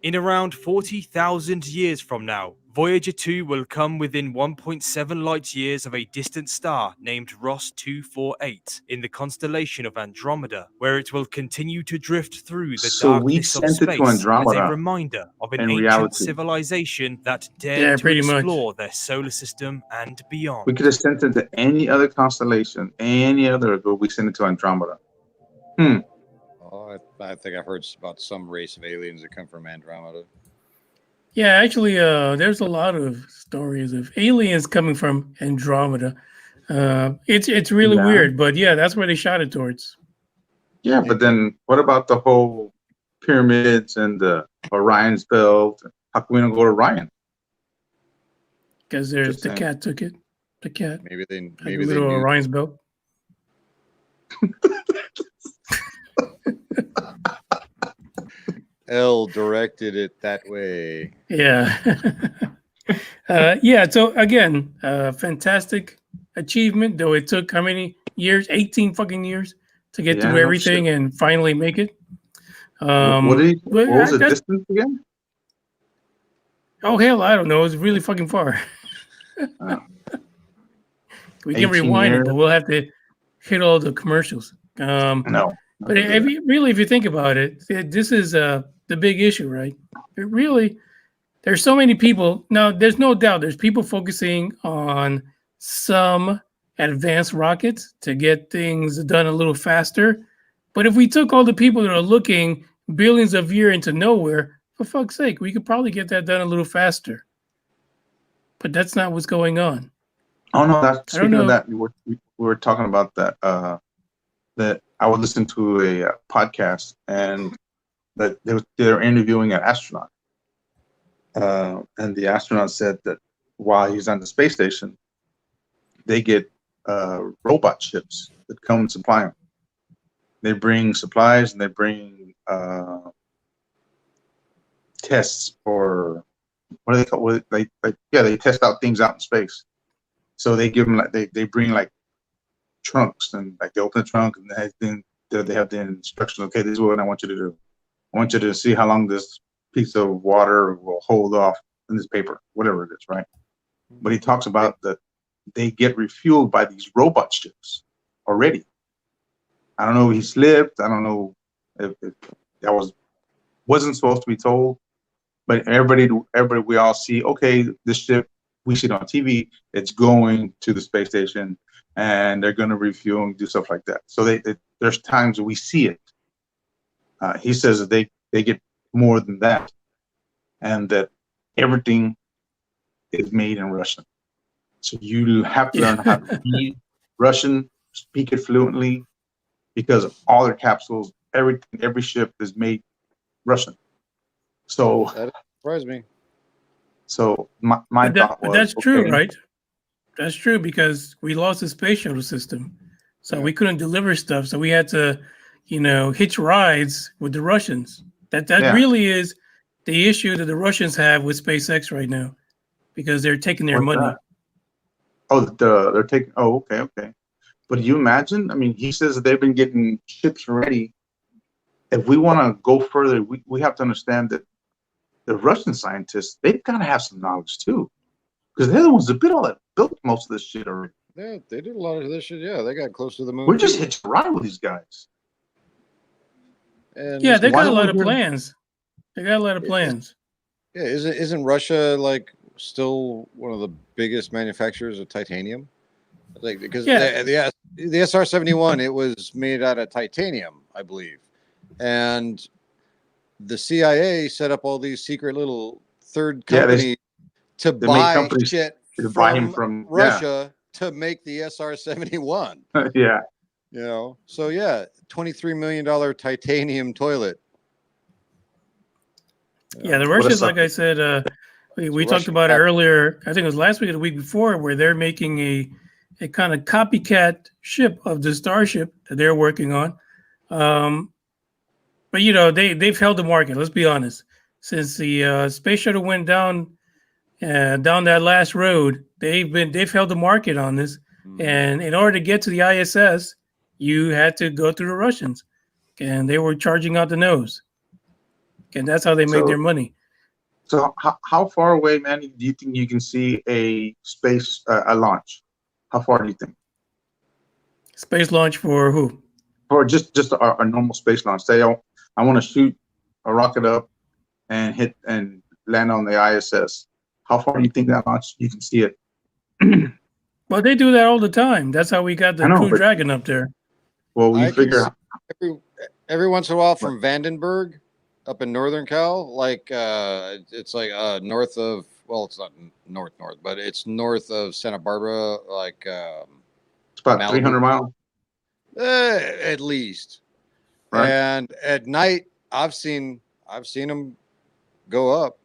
S7: In around 40,000 years from now, Voyager 2 will come within 1.7 light years of a distant star named Ross 248 in the constellation of Andromeda, where it will continue to drift through the
S8: So we
S7: darkness of
S8: sent it to
S7: space as a
S8: Andromeda
S7: reminder of an
S8: in
S7: ancient
S8: reality.
S7: civilization that
S2: Yeah,
S7: dared to
S2: pretty much.
S7: explore their solar system and beyond.
S8: We could have sent it to any other constellation, any other, but we sent it to Andromeda.
S3: Oh, I think I've heard about some race of aliens that come from Andromeda.
S2: Yeah, actually, there's a lot of stories of aliens coming from Andromeda. It's really
S8: Yeah.
S2: weird, but yeah, that's where they shot it towards.
S8: Yeah, but then what about the whole pyramids and the Orion's belt? How come we don't go to Orion?
S2: Because there's
S8: Just
S2: the
S8: saying.
S2: cat took it. The cat.
S3: Maybe they
S2: Like
S3: maybe
S2: a
S3: they
S2: little
S3: knew.
S2: Orion's belt.
S3: L directed it that way.
S2: Yeah. Yeah. So again, fantastic achievement, though it took how many years? 18 fucking years to get
S8: Yeah,
S2: through
S8: no
S2: everything
S8: shit.
S2: and finally make it.
S8: What was the
S2: that's-
S8: distance again?
S2: Oh hell, I don't know. It's really fucking far.
S8: Oh.
S2: We can
S8: 18
S2: rewind it,
S8: years.
S2: but we'll have to hit all the commercials.
S8: No.
S2: But if you think about it, this is the big issue, right? There's so many people. Now, there's no doubt there's people focusing on some advanced rockets to get things done a little faster. But if we took all the people that are looking billions of years into nowhere, for fuck's sake, we could probably get that done a little faster. But that's not what's going on.
S8: Oh no, that's
S2: I don't
S8: speaking of
S2: know.
S8: that. We were talking about that. That I would listen to a podcast, and that they're interviewing an astronaut, and the astronaut said that while he's on the space station, they get robot ships that come and supply them. They bring supplies and they bring tests for what do they call it? They test out things out in space. So they give them they bring like trunks, and like they open the trunk and they have the instructions. Okay, this is what I want you to do. I want you to see how long this piece of water will hold off in this paper, whatever it is, right? but he talks about that they get refueled by these robot ships already. I don't know if he slipped. I don't know if that wasn't supposed to be told, but everybody, we all see, okay, this ship, we see it on TV, it's going to the space station, and they're going to refuel and do stuff like that. So there's times we see it. He says that they get more than that, and that everything is made in Russian. So you have to learn how to read Russian, speak it fluently, because all their capsules, every ship is made Russian. So
S3: That surprised me.
S8: So my thought was,
S2: but that's true,
S8: okay,
S2: right? That's true, because we lost the space shuttle system, so we couldn't deliver stuff. So we had to, hitch rides with the Russians. That really is the issue that the Russians have with SpaceX right now, because they're taking their
S8: What's
S2: money.
S8: that? Oh, they're taking. Oh, okay. But you imagine? I mean, he says that they've been getting ships ready. If we want to go further, we have to understand that the Russian scientists, they've got to have some knowledge too, because they're the ones that built most of this shit already.
S3: Yeah, they did a lot of this shit. Yeah, they got close to the moon.
S8: We're just hitching a ride with these guys.
S3: And
S2: Yeah, they
S8: why
S2: got a
S8: don't
S2: lot
S8: we
S2: of
S8: hear-
S2: plans. They got a lot of plans.
S3: yeah, isn't Russia like still one of the biggest manufacturers of titanium? Like, because the SR-71, it was made out of titanium, I believe, and the CIA set up all these secret little third companies to
S8: make
S3: buy
S8: companies
S3: shit
S8: to buy him
S3: from
S8: from
S3: Russia to make the SR-71.
S8: Yeah.
S3: So yeah, $23 million titanium toilet.
S2: Yeah, the
S8: What a
S2: Russians, like
S8: sucker.
S2: I said, we talked
S3: Russian
S2: about it
S3: factory.
S2: earlier. I think it was last week or the week before, where they're making a kind of copycat ship of the Starship that they're working on. But they've held the market. Let's be honest. Since the space shuttle went down that last road, they've held the market on this. And in order to get to the ISS, you had to go through the Russians, and they were charging out the nose. And that's how they made their money.
S8: So how far away, Manny, do you think you can see a space a launch? How far do you think?
S2: Space launch for who?
S8: Or just a normal space launch. Say I want to shoot a rocket up and hit and land on the ISS. How far do you think that launch you can see it?
S2: Well, they do that all the time. That's how we got the Crew Dragon up there.
S8: Well,
S3: I
S8: you
S3: can
S8: figure
S3: see every once in a while from Vandenberg up in northern Cal, like it's like north of, well, it's not north, but it's north of Santa Barbara, like
S8: it's about
S3: Malibu.
S8: 300 miles.
S3: At least.
S8: Right.
S3: And at night, I've seen them go up.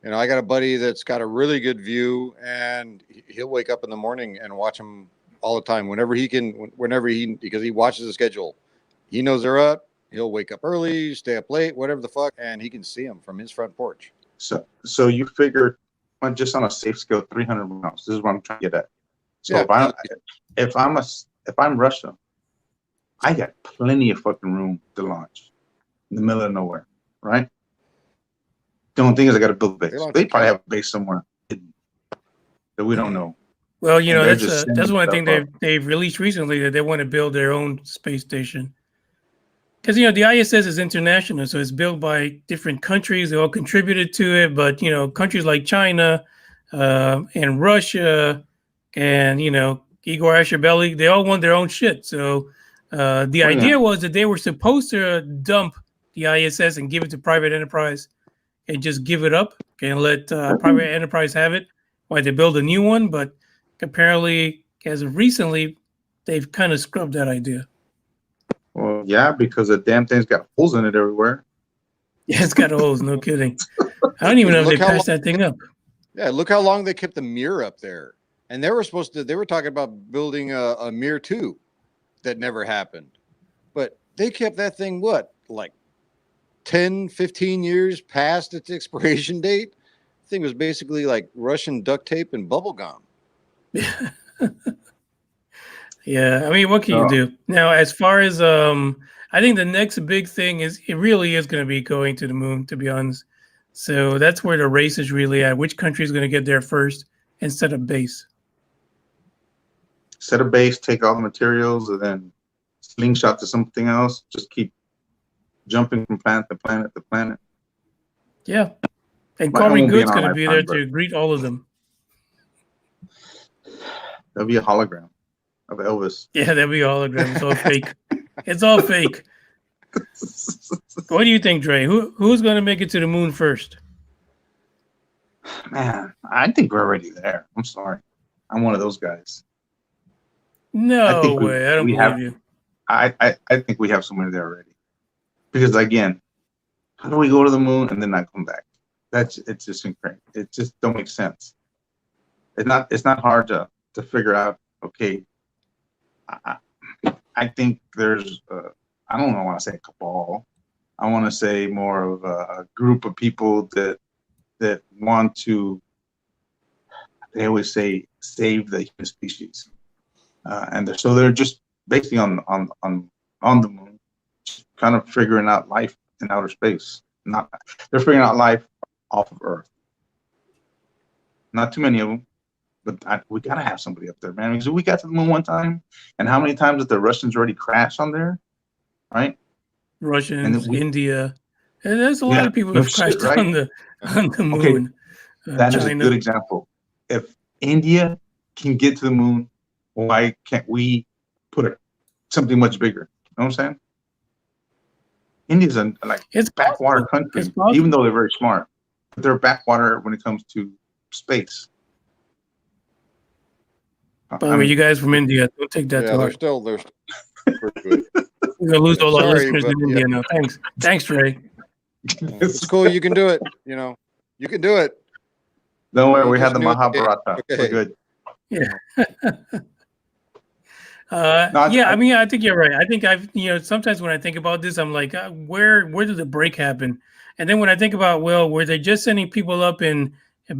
S3: I got a buddy that's got a really good view, and he'll wake up in the morning and watch them all the time. Whenever he can, because he watches the schedule, he knows they're up. He'll wake up early, stay up late, whatever the fuck, and he can see them from his front porch.
S8: So you figure, just on a safe scale, 300 miles. This is what I'm trying to get at. So
S3: Yeah.
S8: if I'm Russia, I got plenty of fucking room to launch in the middle of nowhere, right? The only thing is I got to build a base. They probably have a base somewhere hidden that we don't know.
S2: Well,
S8: And they're
S2: that's
S8: just
S2: that's
S8: sending
S2: one thing
S8: stuff up.
S2: they've released recently, that they want to build their own space station. Because the ISS is international, so it's built by different countries. They all contributed to it, but countries like China and Russia and Igor Asherbelly, they all want their own shit. So the idea was that they were supposed to dump the ISS and give it to private enterprise and just give it up and let private enterprise have it while they build a new one. But apparently, as of recently, they've kind of scrubbed that idea.
S8: Well, yeah, because the damn thing's got holes in it everywhere.
S2: Yeah, it's got holes, no kidding. I don't even know if they patched that thing up.
S3: Yeah, look how long they kept the Mir up there. And they were talking about building a Mir 2 that never happened. But they kept that thing, like 10, 15 years past its expiration date? The thing was basically like Russian duct tape and bubble gum.
S2: Yeah, I mean, what can you do? Now, as far as I think the next big thing is, it really is going to be going to the moon, to be honest. So that's where the race is really at. Which country is going to get there first instead of base.
S8: Set a base, take all the materials, and then slingshot to something else. Just keep jumping from planet to planet to planet.
S2: Yeah. And
S8: Well, it
S2: Corey
S8: won't be in
S2: Good's
S8: our
S2: going to be there
S8: lifetime,
S2: to greet all of them.
S8: There'll be a hologram of Elvis.
S2: Yeah, that'll be hologram. It's all fake. It's all fake. What do you think, Dre? Who's going to make it to the moon first?
S8: Man, I think we're already there. I'm sorry. I'm one of those guys.
S2: No
S8: think
S2: way. I don't
S8: we
S2: believe
S8: have-
S2: you.
S8: I think we have somebody there already. Because again, how do we go to the moon and then not come back? It's just incredible. It just don't make sense. It's not hard to figure out. Okay, I think there's I don't want to say a cabal. I want to say more of a group of people that want to. They always say save the human species, and so they're just basically on the moon, kind of figuring out life in outer space. They're figuring out life off of Earth. Not too many of them, but we gotta have somebody up there, man. Because we got to the moon one time, and how many times did the Russians already crash on there, right?
S2: Russians,
S8: And
S2: India, and there's a lot of people who've crashed
S8: right?
S2: on the moon.
S8: Okay, that is a
S2: China.
S8: good example. If India can get to the moon, why can't we put something much bigger? You know what I'm saying? India's a
S2: It's
S8: backwater
S2: possible.
S8: country,
S2: It's possible.
S8: even though they're very smart. But they're backwater when it comes to space.
S2: By the way, you guys from India, don't take that
S3: Yeah,
S2: to
S3: they're
S2: heart.
S3: still pretty good.
S2: We're gonna lose all our
S3: Sorry,
S2: listeners
S3: but
S2: in India now. Thanks, Trey.
S3: It's cool. You can do it. You can do it.
S8: Don't worry, we
S3: Just
S8: had the
S3: do it.
S8: Mahabharata.
S3: Okay.
S8: We're good.
S2: Yeah.
S8: No,
S2: I mean, I think you're right. I think sometimes when I think about this, I'm like, where did the break happen? And then when I think about, well, were they just sending people up in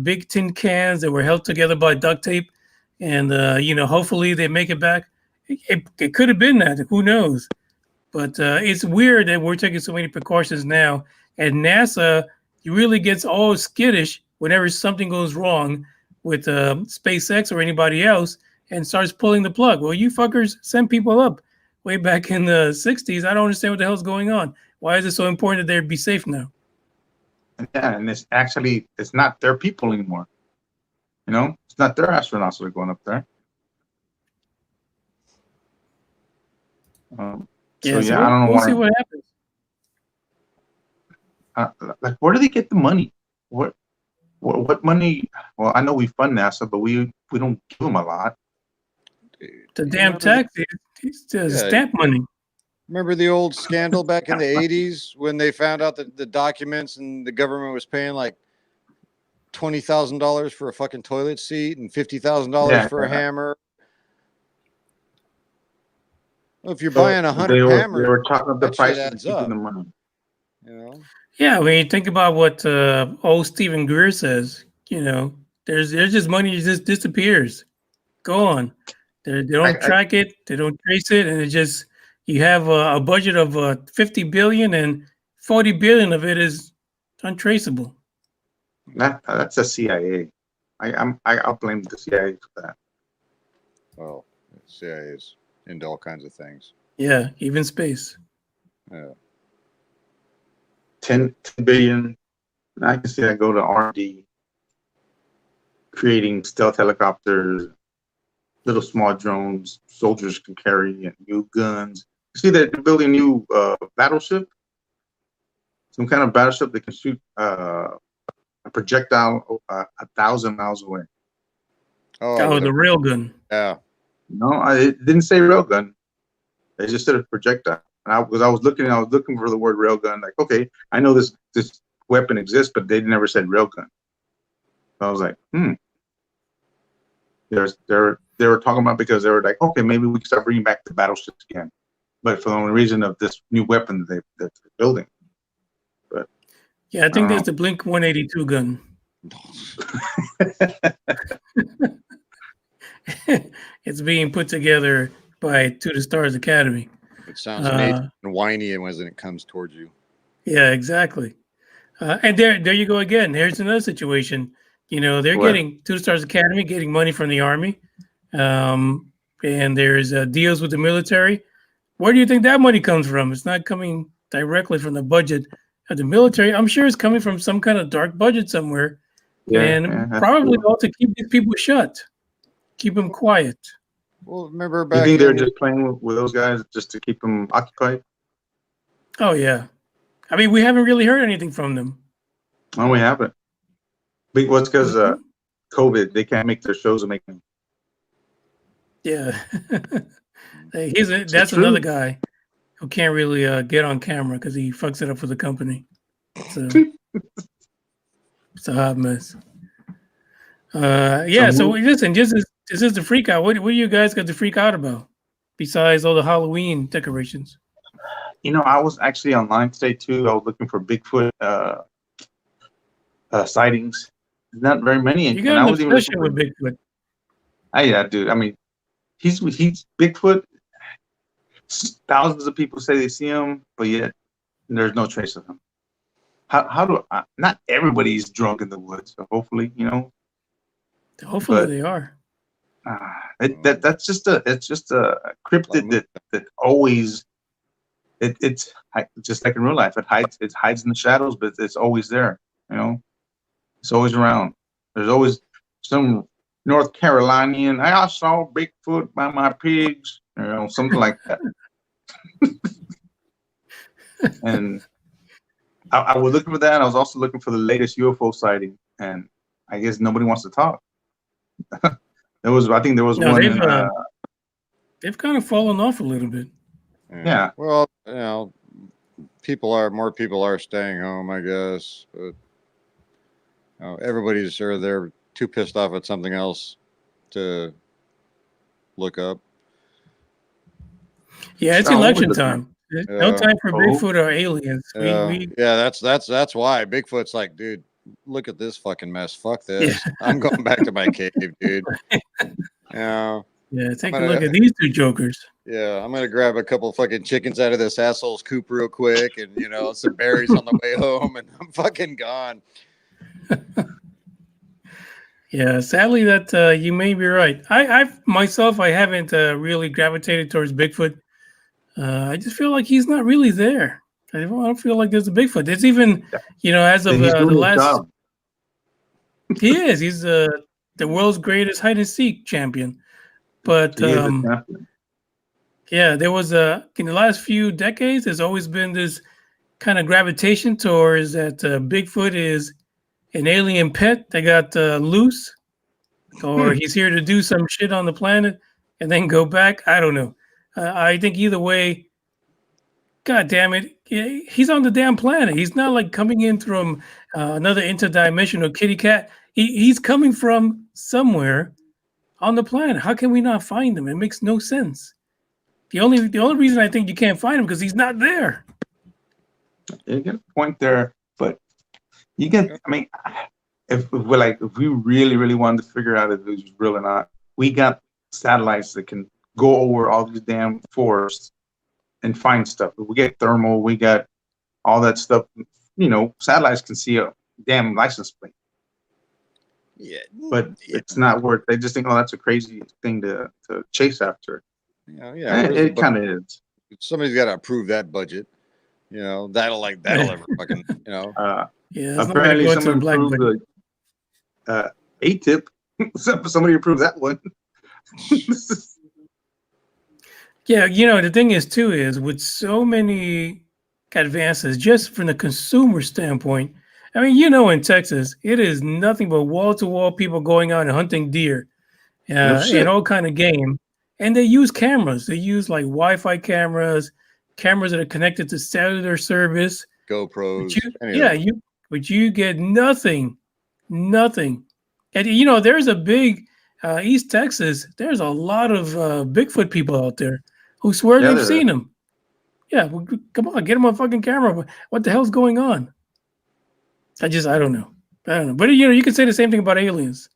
S2: big tin cans that were held together by duct tape, and hopefully they make it back? It could have been that. Who knows? But it's weird that we're taking so many precautions now, and NASA really gets all skittish whenever something goes wrong with SpaceX or anybody else, and starts pulling the plug. Well, you fuckers sent people up way back in the 60s. I don't understand what the hell's going on. Why is it so important that they be safe now?
S8: Yeah, and it's not their people anymore. It's not their astronauts that are going up there. I don't know
S2: we'll see what happens.
S8: where do they get the money? What money? Well, I know we fund NASA, but we don't give them a lot.
S2: The damn tax, stamp money.
S3: Remember the old scandal back in the 80s when they found out that the documents and the government was paying like $20,000 for a fucking toilet seat and $50,000 for a hammer? Well, if you're buying 100 hammers,
S8: they were talking about the
S3: that shit
S8: price and
S3: adds
S8: keeping
S3: up.
S8: the money.
S2: Yeah, when you think about what old Stephen Greer says, there's just money that just disappears, gone. They don't track it, they don't trace it, and it just you have a budget of 50 billion, and 40 billion of it is untraceable.
S8: That's the CIA. I'll blame the CIA for that.
S3: Well, CIA is into all kinds of things.
S2: Yeah, even space.
S3: Yeah.
S8: 10 billion. I can see that go to R&D, creating stealth helicopters, little small drones soldiers can carry, and new guns. You see that they're building a new battleship, some kind of battleship that can shoot a projectile 1,000 miles away.
S2: Oh, the railgun.
S3: Yeah.
S8: No, it didn't say railgun. They just said a projectile. And I was looking for the word railgun. Like, okay, I know this weapon exists, but they never said railgun. So I was like, They were talking about because they were like, okay, maybe we can start bringing back the battleships again, but for the only reason of this new weapon that they're building. But
S2: yeah, I think that's the Blink 182 gun. It's being put together by To the Stars Academy.
S3: It sounds amazing and whiny when it comes towards you.
S2: Yeah, exactly. And there you go again. Here's another situation. You know, they're
S8: What?
S2: getting Two Stars Academy, getting money from the Army, and there's deals with the military. Where do you think that money comes from? It's not coming directly from the budget of the military. I'm sure it's coming from some kind of dark budget somewhere, and
S8: that's
S2: probably
S8: true.
S2: all to keep these people shut, keep them quiet.
S3: Well, remember
S8: You
S3: back
S8: think they're
S3: in
S8: just playing with those guys just to keep them occupied?
S2: Oh yeah, I mean we haven't really heard anything from them.
S8: No, we haven't. Well, it's because
S2: Mhm.
S8: COVID. They can't make their shows and make them.
S2: Yeah, Hey,
S8: the
S2: that's another
S8: truth.
S2: guy who can't really get on camera because he fucks it up for the company. So it's a hot mess. Yeah. So listen, this is the freak out. What do you guys got to freak out about besides all the Halloween decorations?
S8: You know, I was actually online today too. I was looking for Bigfoot sightings. Not very many,
S2: You
S8: and
S2: got
S8: I
S2: an
S8: was even looking
S2: obsession
S8: for.
S2: with Bigfoot.
S8: Yeah, dude. I mean, he's Bigfoot. Thousands of people say they see him, but yet there's no trace of him. How do I, not everybody's drunk in the woods? So hopefully, you know.
S2: Hopefully
S8: But
S2: they are.
S8: that's just a cryptid that always it's just like in real life. It hides in the shadows, but it's always there. You know, it's always around. There's always some North Carolinian. I saw Bigfoot by my pigs. You know, something like that. And I was looking for that. And I was also looking for the latest UFO sighting, and I guess nobody wants to talk. I think there was
S2: No,
S8: one.
S2: they've kind of fallen off a little bit.
S8: Yeah.
S3: Well, you know, more people are staying home, I guess, but you know, everybody's or they're too pissed off at something else to look up.
S2: Yeah, it's
S8: Oh,
S2: election
S8: look at
S2: time. There's no time for Bigfoot or aliens.
S3: Yeah, that's why Bigfoot's like, dude, look at this fucking mess. Fuck this.
S2: Yeah.
S3: I'm going back to my cave, dude.
S2: Yeah, take
S3: I'm
S2: a look
S3: gonna-
S2: at these two jokers.
S3: Yeah, I'm gonna grab a couple fucking chickens out of this asshole's coop real quick, and you know some berries on the way home, and I'm fucking gone.
S2: Yeah, sadly that you may be right. I myself I haven't really gravitated towards Bigfoot. I just feel like he's not really there. I don't feel like there's a Bigfoot. There's even, you know, as of
S8: He's
S2: the
S8: doing his
S2: last,
S8: job.
S2: he is. He's the world's greatest hide and seek champion. But
S8: He is a champion.
S2: yeah, there was in the last few decades, there's always been this kind of gravitation towards that Bigfoot is an alien pet that got loose, or he's here to do some shit on the planet and then go back. I don't know. I think either way, God damn it, he's on the damn planet. He's not like coming in from another interdimensional kitty cat. He's coming from somewhere on the planet. How can we not find him? It makes no sense. The only reason I think you can't find him because he's not there.
S8: You get a point there, but you get. I mean, if we really wanted to figure out if it was real or not, we got satellites that can go over all these damn forests and find stuff. We get thermal, we got all that stuff. You know, satellites can see a damn license plate.
S3: Yeah,
S8: but it's not worth. They just think, oh, that's a crazy thing to chase after.
S3: Yeah,
S8: it kind of is.
S3: Somebody's got to approve that budget. You know, that'll ever fucking, you know.
S2: Yeah,
S8: apparently someone approved the A-tip. Somebody approved that one.
S2: Yeah, you know, the thing is too is with so many advances, just from the consumer standpoint. I mean, you know, in Texas, it is nothing but wall-to-wall people going out and hunting deer, and all kind of game. And they use cameras. They use like Wi-Fi cameras that are connected to cellular service.
S3: GoPros.
S2: But you get nothing. And you know, there's a big East Texas. There's a lot of Bigfoot people out there who swear they've seen him. Yeah, well, come on, get him on fucking camera. What the hell's going on? I don't know. But you know, you can say the same thing about aliens,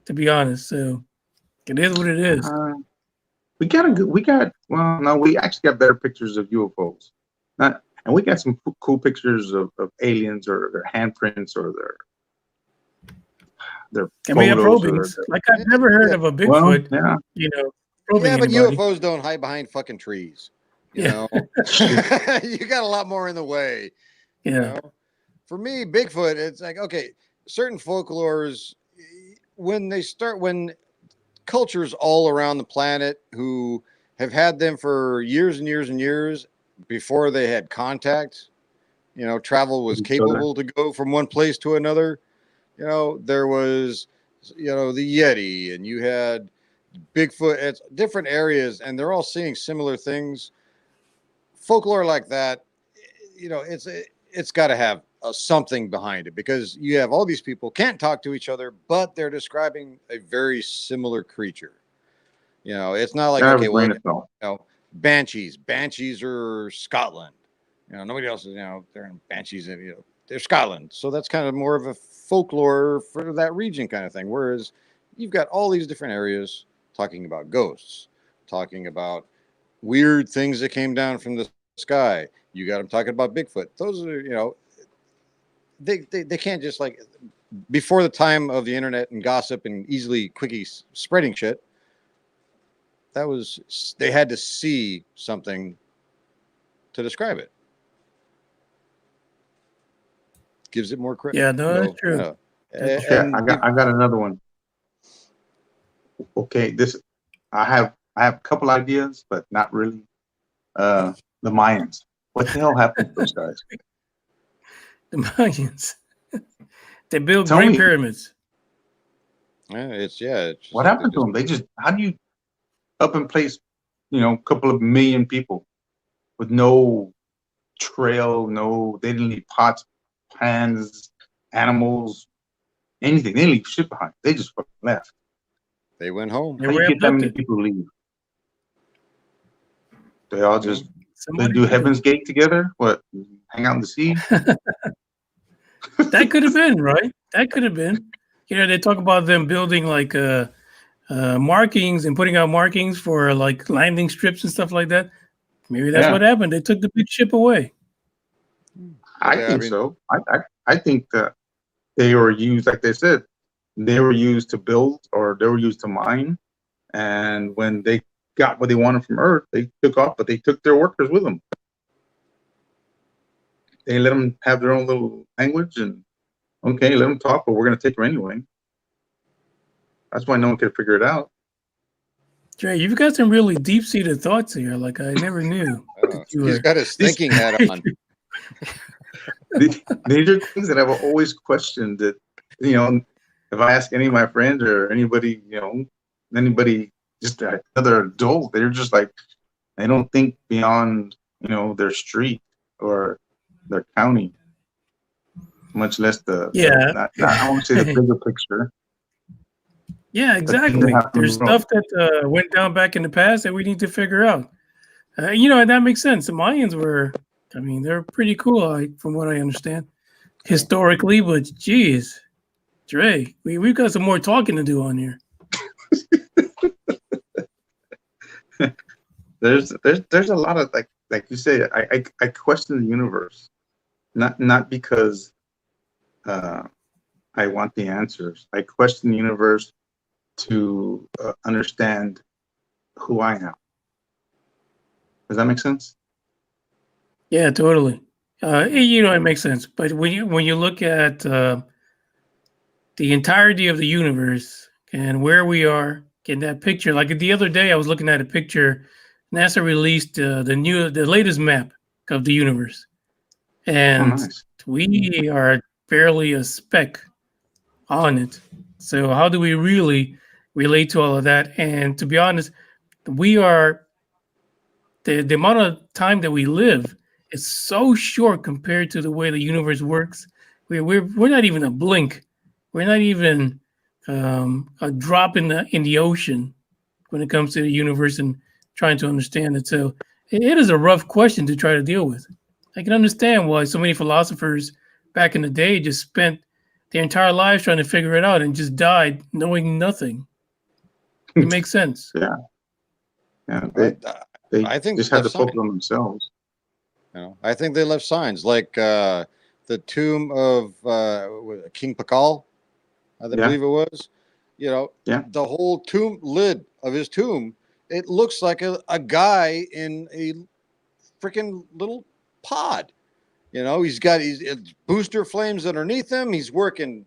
S2: to be honest. So it is what it is.
S8: We actually got better pictures of UFOs. And we got some cool pictures of aliens or their handprints or
S2: And we have
S8: photos
S2: probings.
S8: or
S2: Like I've never heard of a
S8: well,
S2: Bigfoot,
S8: yeah.
S2: probing
S3: Yeah, but
S2: anybody.
S3: UFOs don't hide behind fucking trees. You
S2: Yeah.
S3: know, you got a lot more in the way. You
S2: Yeah.
S3: know, for me, Bigfoot, it's like, okay, certain folklores, when cultures all around the planet who have had them for years and years and years before they had contact, travel was
S8: Each other.
S3: capable to go from one place to another. There was, the Yeti, and you had Bigfoot at different areas, and they're all seeing similar things. Folklore like that, it's got to have something behind it, because you have all these people can't talk to each other, but they're describing a very similar creature. It's not like,
S8: I have
S3: okay,
S8: a
S3: well,
S8: grain of salt.
S3: banshees are Scotland. Nobody else is, they're in banshees, and they're Scotland, so that's kind of more of a folklore for that region kind of thing. Whereas you've got all these different areas talking about ghosts, talking about weird things that came down from the sky. You got them talking about Bigfoot. Those are, they can't just, like, before the time of the internet and gossip and easily quickie spreading shit. They had to see something to describe it. Gives it more credit.
S2: Yeah, no, that's true. That's
S8: Yeah,
S3: And
S8: I got another one. Okay, I have a couple ideas, but not really. The Mayans. What the hell happened to those guys?
S2: The Mayans. They built
S8: Tell
S2: great
S8: me.
S2: pyramids.
S3: it's
S8: What happened to them? How do you up in place, a couple of million people with no trail, they didn't leave pots, pans, animals, anything. They didn't leave shit behind. They just fucking left.
S3: They went home.
S2: They
S8: How do
S2: were
S8: you get that many
S2: abducted.
S8: people leave? They all just they
S2: Somebody
S8: do
S2: did it.
S8: Heaven's Gate together? What? Hang out in the sea?
S2: That could have been, right? That could have been. They talk about them building like markings and putting out markings for like landing strips and stuff like that. Maybe that's
S8: Yeah.
S2: what happened. They took the big ship away.
S8: I
S3: Yeah, I
S8: think
S3: mean-
S8: so. I think that they were used, like they said, they were used to build, or they were used to mine. And when they got what they wanted from Earth, they took off, but they took their workers with them. They let them have their own little language, and okay, let them talk, but we're going to take them anyway. That's why no one could figure it out.
S2: Dre, you've got some really deep-seated thoughts here. Like I never knew. You
S3: He's
S2: were-
S3: got his thinking hat on.
S8: These are things that I've always questioned. That if I ask any of my friends or anybody, just another adult, they're just like, they don't think beyond their street or their county, much less I won't say the bigger picture.
S2: Yeah, exactly. There's stuff that went down back in the past that we need to figure out. And that makes sense. The Mayans were, they're pretty cool, from what I understand, historically. But geez, Dre, we've got some more talking to do on here.
S8: There's a lot of like you say. I question the universe, not because I want the answers. I question the universe to understand who I am. Does that make sense?
S2: Yeah, totally. It makes sense. But when you look at the entirety of the universe and where we are in that picture, like the other day, I was looking at a picture. NASA released the latest map of the universe, and
S8: nice.
S2: We are barely a speck on it. So how do we really relate to all of that? And to be honest, we are the amount of time that we live is so short compared to the way the universe works. We're not even a blink. We're not even a drop in the ocean when it comes to the universe and trying to understand it. So it is a rough question to try to deal with. I can understand why so many philosophers back in the day just spent their entire lives trying to figure it out and just died knowing nothing. It makes sense.
S8: Yeah.
S3: I think
S8: just had to
S3: left
S8: focus
S3: sign.
S8: on themselves.
S3: I think they left signs like the tomb of King Pakal. I believe it was.
S8: Yeah.
S3: The whole tomb lid of his tomb, it looks like a guy in a freaking little pod. He's got booster flames underneath him. He's working,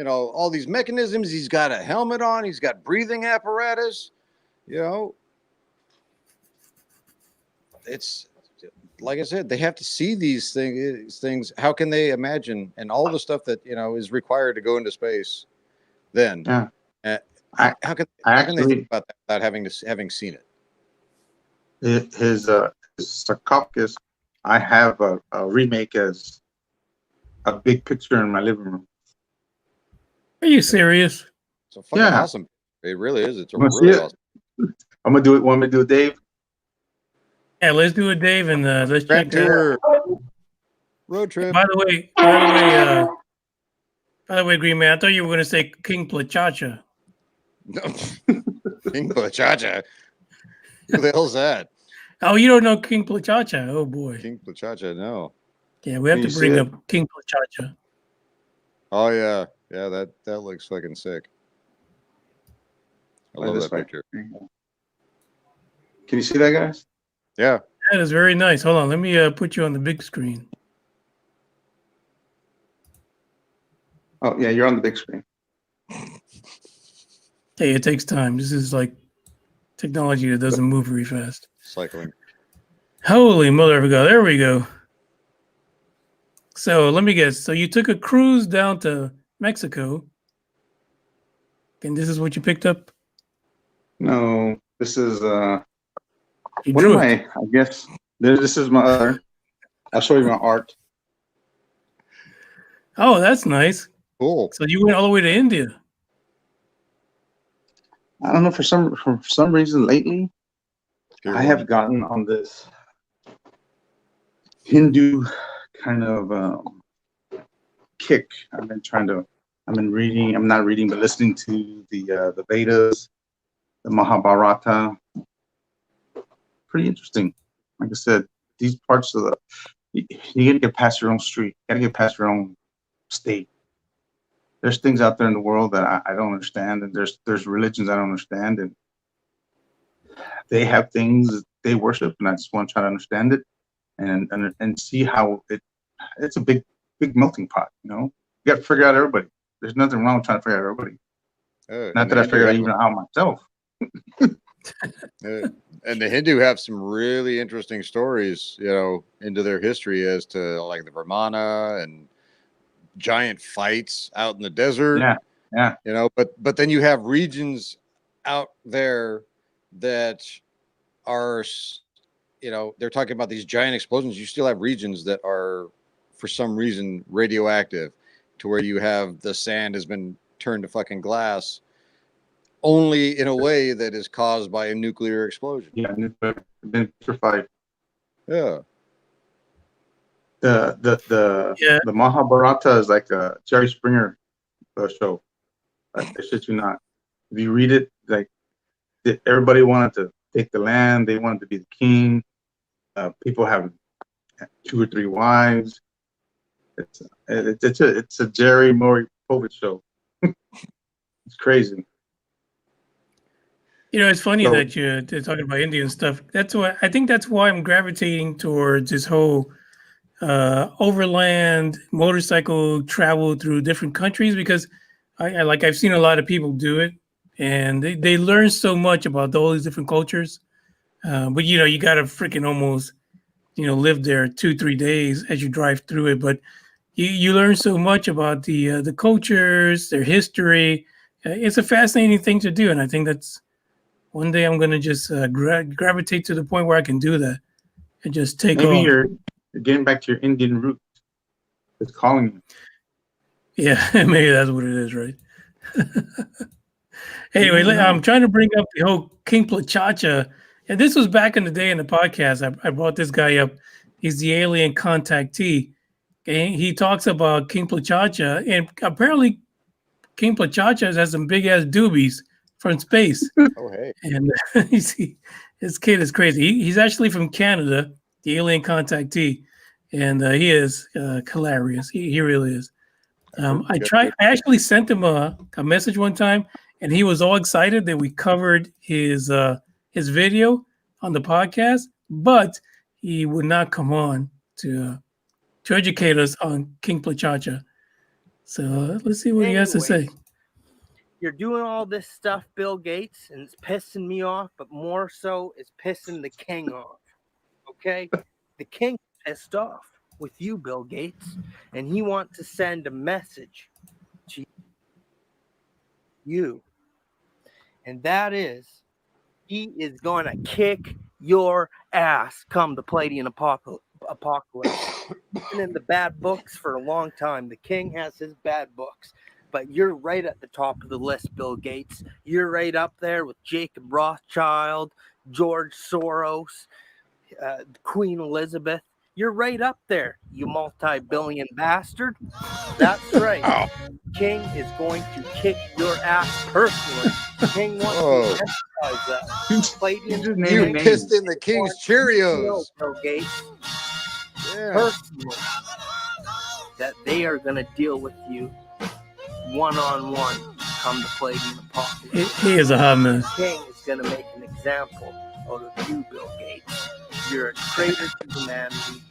S3: all these mechanisms. He's got a helmet on. He's got breathing apparatus. It's like I said, they have to see these things. How can they imagine and all the stuff that is required to go into space? Then, how can they think about that without having seen it?
S8: His sarcophagus, I have a remake as a big picture in my living room.
S2: Are you serious?
S3: It's a fucking awesome. It really is. It's a
S8: Wanna see
S3: really
S8: it?
S3: awesome.
S8: I'm gonna do it. Want me to do it, Dave?
S2: Yeah, let's do it, Dave, and let's check
S3: Grand tour. Road trip.
S2: By the way, Green Man, I thought you were going to say King Plachacha.
S3: King Plachacha. Who the hell's that?
S2: Oh, you don't know King Plachacha? Oh boy.
S3: King Plachacha, no.
S2: Yeah, we have
S8: Can
S2: to
S8: you
S2: bring
S8: see
S2: up King Plachacha.
S3: Oh yeah. Yeah, that looks fucking sick. I love that picture.
S8: Can you see that, guys?
S3: Yeah.
S2: That is very nice. Hold on, let me put you on the big screen.
S8: Oh yeah, you're on the big screen.
S2: Hey, it takes time. This is like technology that doesn't move very fast.
S3: Cycling.
S2: Holy mother of God. There we go. So let me guess. So you took a cruise down to Mexico, and this is what you picked up?
S8: No, this is
S2: You
S8: what
S2: drew
S8: am
S2: it.
S8: I guess this is my other. I'll show you my art.
S2: Oh, that's nice.
S3: Cool.
S2: So you went all the way to India.
S8: I don't know, for some reason lately, I have gotten on this Hindu kind of kick. I've been reading. I'm not reading, but listening to the Vedas, the Mahabharata. Pretty interesting. Like I said, these parts of you got to get past your own street. You got to get past your own state. There's things out there in the world that I don't understand, and there's religions I don't understand, and they have things they worship, and I just want to try to understand it and see how it's a big melting pot. You got to figure out everybody. There's nothing wrong with trying to figure out everybody. Not that I figure out even out myself.
S3: And the Hindu have some really interesting stories, into their history as to like the Brahmana and giant fights out in the desert.
S8: Yeah.
S3: But then you have regions out there that are, they're talking about these giant explosions. You still have regions that are, for some reason, radioactive, to where you have the sand has been turned to fucking glass, only in a way that is caused by a nuclear explosion.
S8: Yeah, nuclear.
S3: Yeah.
S8: The Mahabharata is like a Jerry Springer show. I shit you not. If you read it, like everybody wanted to take the land, they wanted to be the king. People have 2 or 3 wives. It's a Jerry Maury Povich show. It's crazy.
S2: It's funny that you're talking about Indian stuff. I think that's why I'm gravitating towards this whole overland motorcycle travel through different countries, because I've seen a lot of people do it, and they learn so much about all these different cultures. But you got to freaking almost live there 2-3 days as you drive through it. But you learn so much about the cultures, their history. It's a fascinating thing to do, and I think that's one day I'm gonna just gravitate to the point where I can do that and just take off.
S8: Maybe you're getting back to your Indian roots. It's calling you.
S2: Yeah, maybe that's what it is, right? Anyway, I'm trying to bring up the whole King Plachacha, and this was back in the day in the podcast. I brought this guy up. He's the alien contactee, and he talks about King Plachacha, and apparently King Plachacha has some big ass doobies from space.
S3: Oh, hey.
S2: And this kid is crazy. He's actually from Canada, the alien contactee, and he is hilarious. He really is. I actually sent him a message one time, and he was all excited that we covered his video on the podcast, but he would not come on to educate us on King Plachacha. So let's see what he has to say.
S10: Anyways, you're doing all this stuff, Bill Gates, and it's pissing me off, but more so, it's pissing the king off. Okay? The king pissed off with you, Bill Gates, and he wants to send a message to you. And that is, he is going to kick your ass come the Palladian apocalypse. Been in the bad books for a long time. The king has his bad books. But you're right at the top of the list, Bill Gates. You're right up there with Jacob Rothschild, George Soros, Queen Elizabeth. You're right up there, you multi-billion bastard. That's right.
S3: Wow.
S10: King is going to kick your ass personally. King wants to emphasize that. Palladian,
S3: You pissed in the king's Cheerios.
S10: Bill Gates,
S3: Yeah.
S10: personally, that they are going to deal with you one-on-one come the Palladian apocalypse.
S2: He is a hot mess.
S10: King is going to make an example out of you, Bill Gates. You're a traitor to humanity.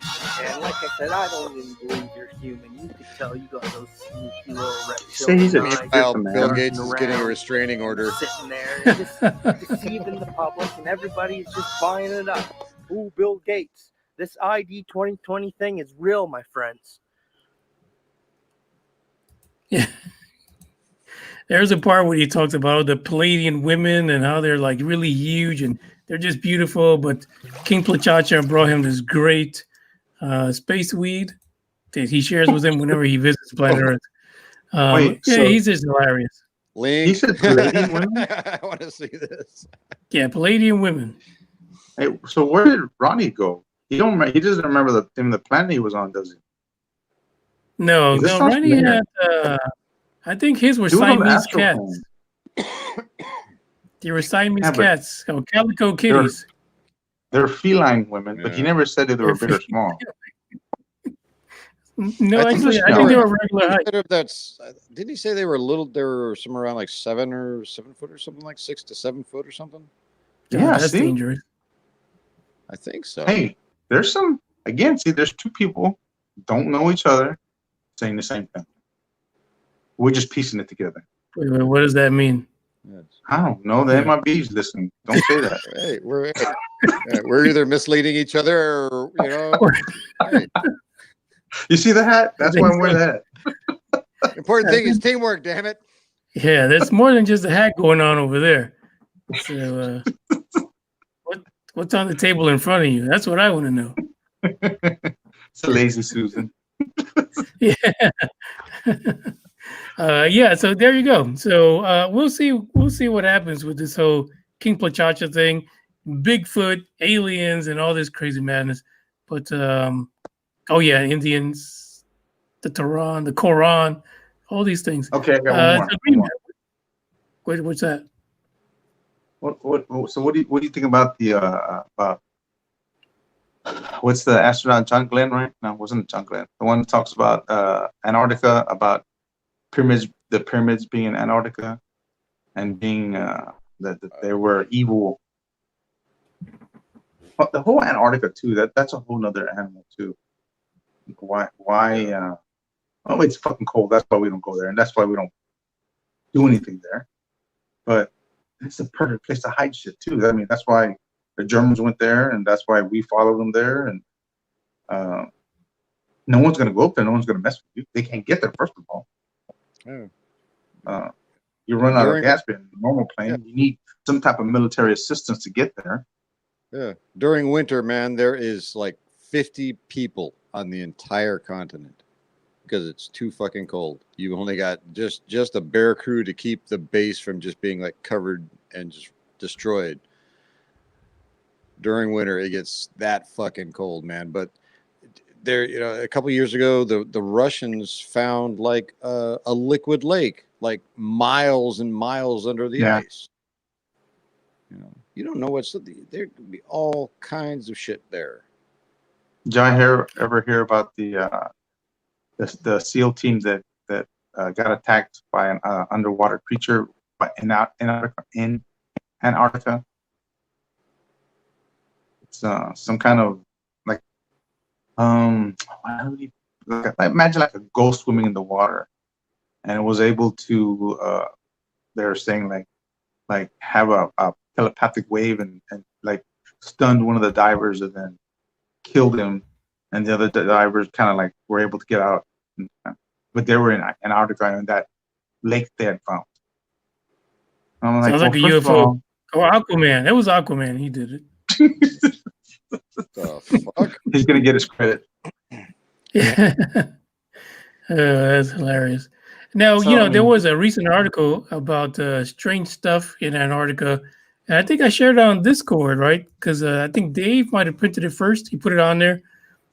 S10: And like I said, I don't even believe you're human. You could tell you got those sneaky little
S8: Say he's a
S10: reptilian eyes
S3: Meanwhile,
S8: man.
S3: Bill Gates is
S10: around,
S3: getting a restraining order.
S10: sitting there and just deceiving the public, and everybody is just buying it up. Ooh, Bill Gates. This ID 2020 thing is real, my friends.
S2: Yeah. There's a part where he talks about the Palladian women and how they're like really huge and they're just beautiful. But King Plachacha brought him this great space weed that he shares with him whenever he visits planet Earth.
S8: Wait,
S2: yeah,
S8: so-
S2: he's just hilarious.
S3: Link.
S8: He said Palladian women?
S3: I want to see this.
S2: Yeah, Palladian women.
S8: Hey, so where did Ronnie go? He doesn't remember the name of the planet he was on, does he?
S2: No,
S8: This
S2: no,
S8: sounds
S2: Ronnie
S8: familiar.
S2: had. I think his were
S8: Dude, I'm
S2: Siamese
S8: Astrophone.
S2: cats. They were Siamese
S8: Yeah, but
S2: cats, calico kitties.
S8: They're feline women, but he
S3: Yeah.
S8: never said if they were big or small.
S2: No,
S3: I think
S2: actually,
S3: it's
S2: I think they were
S3: short.
S2: regular height.
S3: Didn't he say they were little? They were somewhere around like 7 foot or something, like 6 to 7 foot or something.
S8: Yeah,
S2: that's
S8: see?
S2: dangerous.
S3: I think so.
S8: Hey, there's there's two people don't know each other saying the same thing. We're just piecing it together.
S2: Wait, what does that mean?
S3: Yes.
S8: I don't know. The MIB's listening. Don't say that.
S3: Hey, we're either misleading each other or hey,
S8: You see the hat? That's why I'm wearing the hat.
S3: important thing is teamwork. Damn it.
S2: Yeah, there's more than just a hat going on over there. So, what's on the table in front of you? That's what I want to know.
S8: It's a lazy Susan.
S2: Yeah. Yeah, so there you go. So we'll see what happens with this whole King Plachacha thing, Bigfoot, aliens, and all this crazy madness. But oh yeah, Indians, the Quran, the Quran, all these things.
S8: Okay, I got one more.
S2: Wait, what's that?
S8: So what do you think about the what's the astronaut John Glenn, right? No, it wasn't John Glenn. The one that talks about Antarctica, about the pyramids being in Antarctica and being that they were evil. But the whole Antarctica too, that's a whole nother animal too. Why oh, it's fucking cold. That's why we don't go there, and that's why we don't do anything there. But it's a perfect place to hide shit too. I mean, that's why the Germans went there, and that's why we followed them there. And no one's gonna go up there. No one's gonna mess with you. They can't get there, first of all.
S3: Yeah.
S8: You run out of
S3: During-
S8: gas in a normal plane.
S3: Yeah.
S8: You need some type of military assistance to get there.
S3: Yeah. During winter, man, there is like 50 people on the entire continent because it's too fucking cold. You only got just a bare crew to keep the base from just being like covered and just destroyed. During winter, it gets that fucking cold, man. But there, a couple years ago, the Russians found like a liquid lake, like miles and miles under the ice. You don't know what's there could be all kinds of shit there.
S8: Did y'all ever hear about the SEAL teams that got attacked by an underwater creature in Antarctica. It's some kind of like imagine like a ghost swimming in the water, and it was able to they're saying like have a telepathic wave and like stunned one of the divers and then killed him, and the other divers kind of like were able to get out, but they were in Antarctica and that lake they had found. I'm
S2: Sounds like a
S8: first of
S2: UFO.
S8: all,
S2: Or Aquaman. That was Aquaman. He did it.
S3: The fuck?
S8: he's gonna get his credit.
S2: Yeah. That's hilarious. Now,
S8: So,
S2: you know,
S8: I
S2: there
S8: mean-
S2: was a recent article about strange stuff in Antarctica. And I think I shared it on Discord, right? Because I think Dave might have printed it first. He put it on there.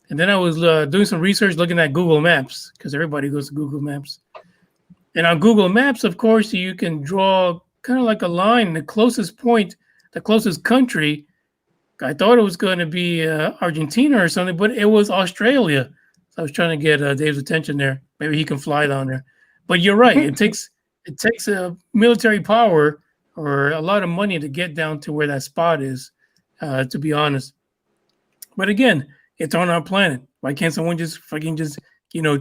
S2: And then I was doing some research looking at Google Maps because everybody goes to Google Maps. And on Google Maps, of course, you can draw kind of like a line, the closest point, the closest country. I thought it was going to be Argentina or something, but it was Australia. So I was trying to get Dave's attention there. Maybe he can fly down there. But you're right. It takes a military power or a lot of money to get down to where that spot is, to be honest. But again, it's on our planet. Why can't someone just fucking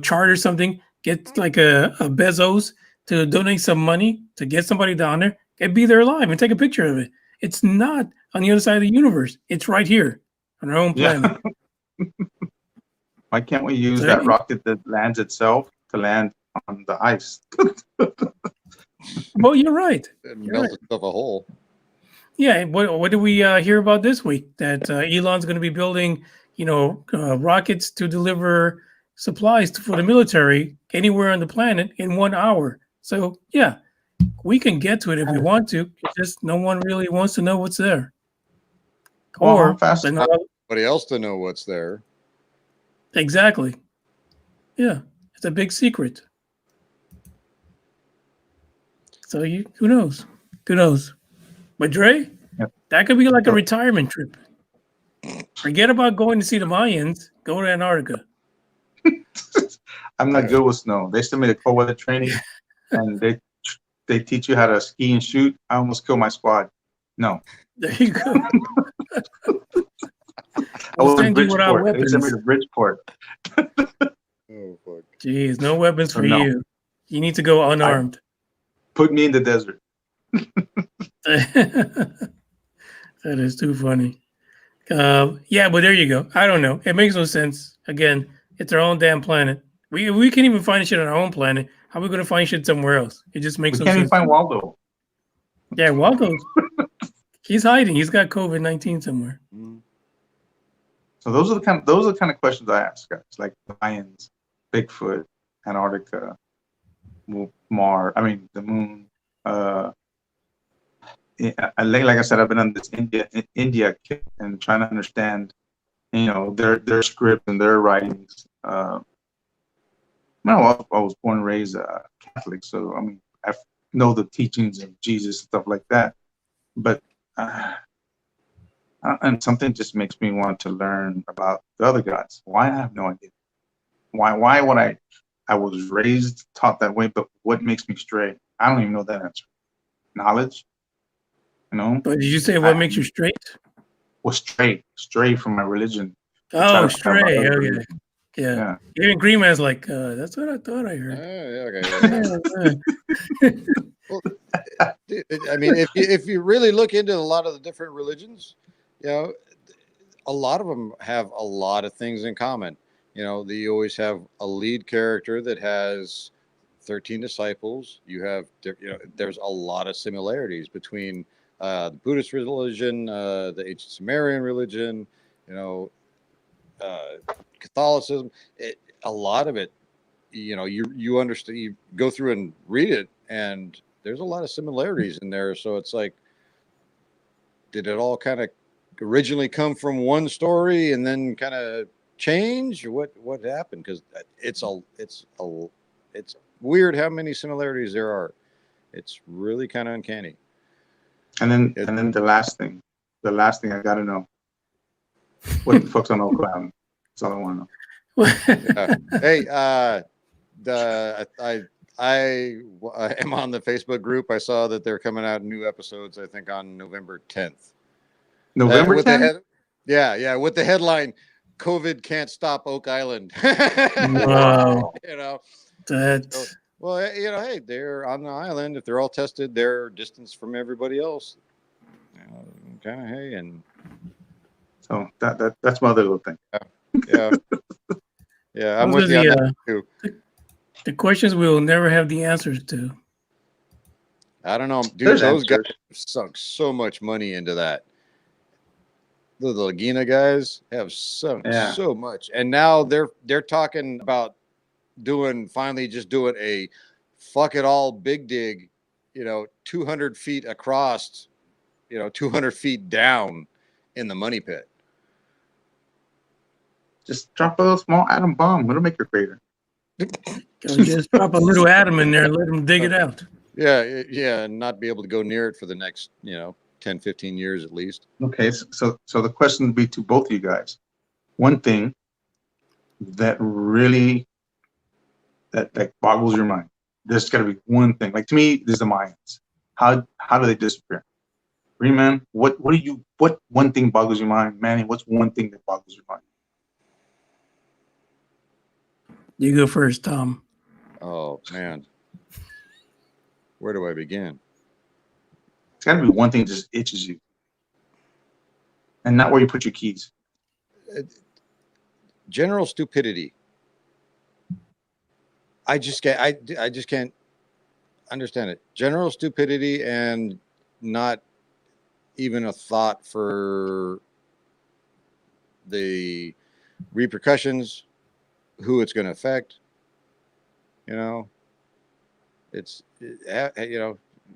S2: charter something, get like a Bezos to donate some money to get somebody down there and be there live and take a picture of it? It's not on the other side of the universe. It's right here on our own planet.
S8: Why can't we use
S2: So
S8: that
S2: any-
S8: rocket that lands itself to land on the ice?
S2: Well, you're right.
S3: It
S2: You're
S3: melts itself a hole.
S2: Yeah. What did we hear about this week? That Elon's going to be building, rockets to deliver supplies for the military anywhere on the planet in 1 hour. So yeah, we can get to it if we want to. It's just no one really wants to know what's there.
S8: Well,
S2: Or
S8: how fast-
S2: they're not-
S3: Nobody else to know what's there.
S2: exactly. Yeah, it's a big secret. So who knows? Who knows? But Dre,
S8: Yep.
S2: that could be like a retirement trip. Forget about going to see the Mayans. Go to Antarctica.
S8: I'm not good with snow. They send me to cold weather training, and they teach you how to ski and shoot. I almost killed my squad. No,
S2: There you go.
S8: I
S2: We'll
S8: was in
S2: send you without
S8: Bridgeport. They sent me
S2: weapons.
S8: to Bridgeport.
S3: Oh fuck.
S2: Jeez, no weapons for
S8: No.
S2: you. You need to go unarmed.
S8: Put me in the desert.
S2: That is too funny. Yeah, but there you go. I don't know. It makes no sense. Again, it's our own damn planet. We can't even find shit on our own planet. How are we going to find shit somewhere else? It just makes
S8: We
S2: no
S8: can't even
S2: sense.
S8: find Waldo.
S2: Yeah, Waldo's. He's hiding. He's got COVID-19 somewhere.
S3: Mm.
S8: So those are the kind of questions I ask guys, like lions, Bigfoot, Antarctica, Mars. I mean the moon. Like I said, I've been on this India kick and trying to understand, their script and their writings. I was born and raised Catholic, so I mean I know the teachings of Jesus, stuff like that. But and something just makes me want to learn about the other gods. Why? I have no idea. Why would I was raised, taught that way, but what makes me stray? I don't even know that answer. Knowledge,
S2: But did you say what makes you straight?
S8: Well, stray from my religion.
S2: Oh,
S8: to find my
S2: stray.
S8: other
S2: Okay.
S8: religion.
S2: Yeah.
S8: Yeah.
S2: Even Green Man's like, that's what I thought I
S3: Yeah,
S2: heard.
S3: okay. Well, I mean, if you really look into a lot of the different religions, a lot of them have a lot of things in common. You always have a lead character that has 13 disciples. You have, there's a lot of similarities between the Buddhist religion, the ancient Sumerian religion, Catholicism. A lot of it, you understand. You go through and read it, and there's a lot of similarities in there. So it's like, did it all kind of originally come from one story and then kind of change? What happened? Because it's weird how many similarities there are. It's really kind of uncanny.
S8: And then the last thing I gotta know. What the fuck's on Oak Island? That's all I want to know.
S3: Hey, I am on the Facebook group. I saw that they're coming out new episodes, I think, on November 10th.
S8: November
S3: With the
S8: 10th?
S3: yeah, with the headline, COVID can't stop Oak Island.
S2: Wow.
S3: You know,
S2: That
S3: so, well, you know, hey, they're on the island. If they're all tested, they're distance from everybody else. You know, kind of, hey, and
S8: So that's my other little thing.
S3: yeah, yeah, I'm
S2: those
S3: with
S2: are
S3: you on
S2: the,
S3: that too.
S2: the questions we will never have the answers to.
S3: I don't know, dude.
S8: There's
S3: Those guys
S8: answers.
S3: sunk so much money into that. The Laguna guys have sunk
S8: Yeah.
S3: so much, and now they're talking about finally just doing a fuck it all big dig, 200 feet across, 200 feet down in the money pit.
S8: Just drop a little small atom bomb. It'll make your crater.
S2: Go just drop a little atom in there and let them dig it out.
S3: Yeah, yeah, and not be able to go near it for the next, 10, 15 years at least.
S8: Okay, so the question would be to both of you guys. One thing that really that boggles your mind. There's got to be one thing. Like, to me, there's the Mayans. How do they disappear? Green Man, what one thing boggles your mind? Manny, what's one thing that boggles your mind?
S2: You go first, Tom.
S3: Oh man, where do I begin?
S8: It's got to be one thing that just itches you, and not where you put your keys.
S3: General stupidity. I just can't understand it. General stupidity and not even a thought for the repercussions, who it's going to affect. It's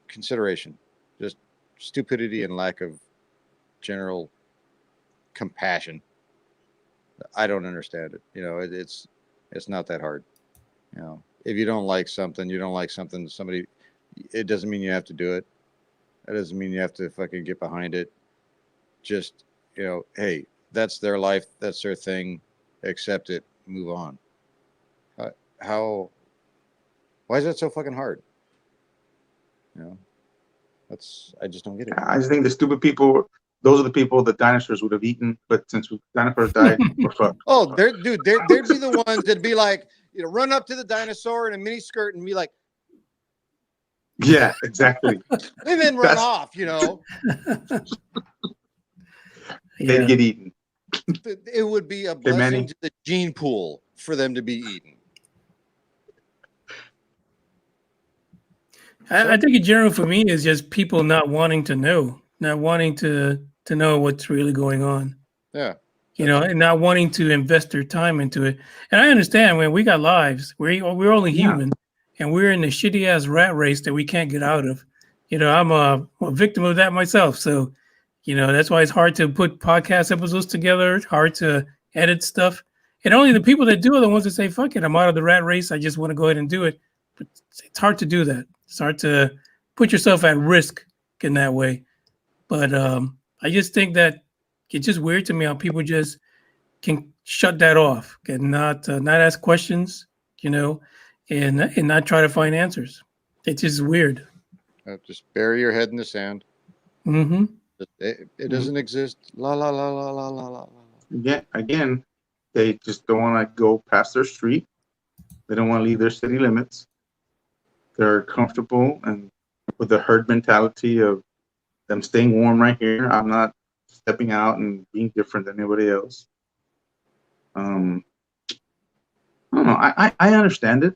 S3: consideration, just stupidity and lack of general compassion. I don't understand it. It's not that hard. If you don't like something, somebody, it doesn't mean you have to do it. That doesn't mean you have to fucking get behind it. Just, hey, that's their life. That's their thing. Accept it. Move on. Why is that so fucking hard? I just don't get it.
S8: I just think the stupid people, those are the people the dinosaurs would have eaten, but since dinosaurs died, we're fucked.
S3: Oh, they'd be the ones that'd be like, run up to the dinosaur in a mini skirt and be like,
S8: Yeah, exactly.
S3: and then run off,
S2: Yeah.
S8: They'd get eaten.
S3: It would be a
S8: Manny.
S3: blessing to the gene pool for them to be eaten.
S2: I think in general for me is just people not wanting to know, not wanting to know what's really going on.
S3: Yeah.
S2: And not wanting to invest their time into it. And I understand when we got lives, we're only human, and we're in the shitty ass rat race that we can't get out of. I'm a victim of that myself. So, that's why it's hard to put podcast episodes together, hard to edit stuff. And only the people that do are the ones that say, fuck it, I'm out of the rat race. I just want to go ahead and do it. But it's hard to do that. It's hard to put yourself at risk in that way. But I just think that it's just weird to me how people just can shut that off, can not ask questions, and not try to find answers. It's just weird.
S3: Just bury your head in the sand.
S2: Mm-hmm.
S3: It doesn't exist. La la la la la la la.
S8: Yeah, again, they just don't want to go past their street. They don't want to leave their city limits. They're comfortable and with the herd mentality of them staying warm right here. I'm not stepping out and being different than anybody else. I don't know. I understand it.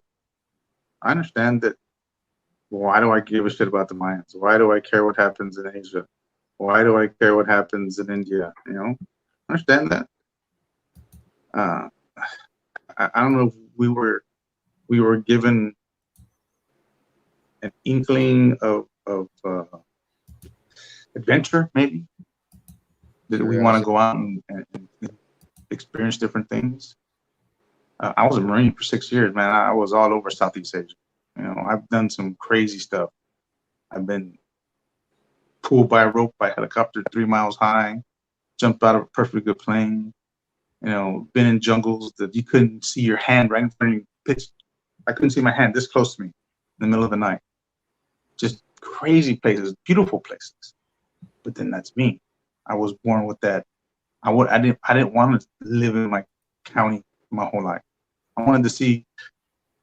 S8: I understand that. Why do I give a shit about the Mayans? Why do I care what happens in Asia? Why do I care what happens in India? I understand that. I don't know if we were given an inkling of adventure, maybe. Did we want to go out and experience different things? I was a Marine for 6 years, man. I was all over Southeast Asia. I've done some crazy stuff. I've been pulled by a rope by a helicopter 3 miles high, jumped out of a perfectly good plane, been in jungles that you couldn't see your hand right in front of you. I couldn't see my hand this close to me. the middle of the night. Just crazy places, beautiful places. But then that's me. I was born with that. I didn't want to live in my county my whole life. I wanted to see.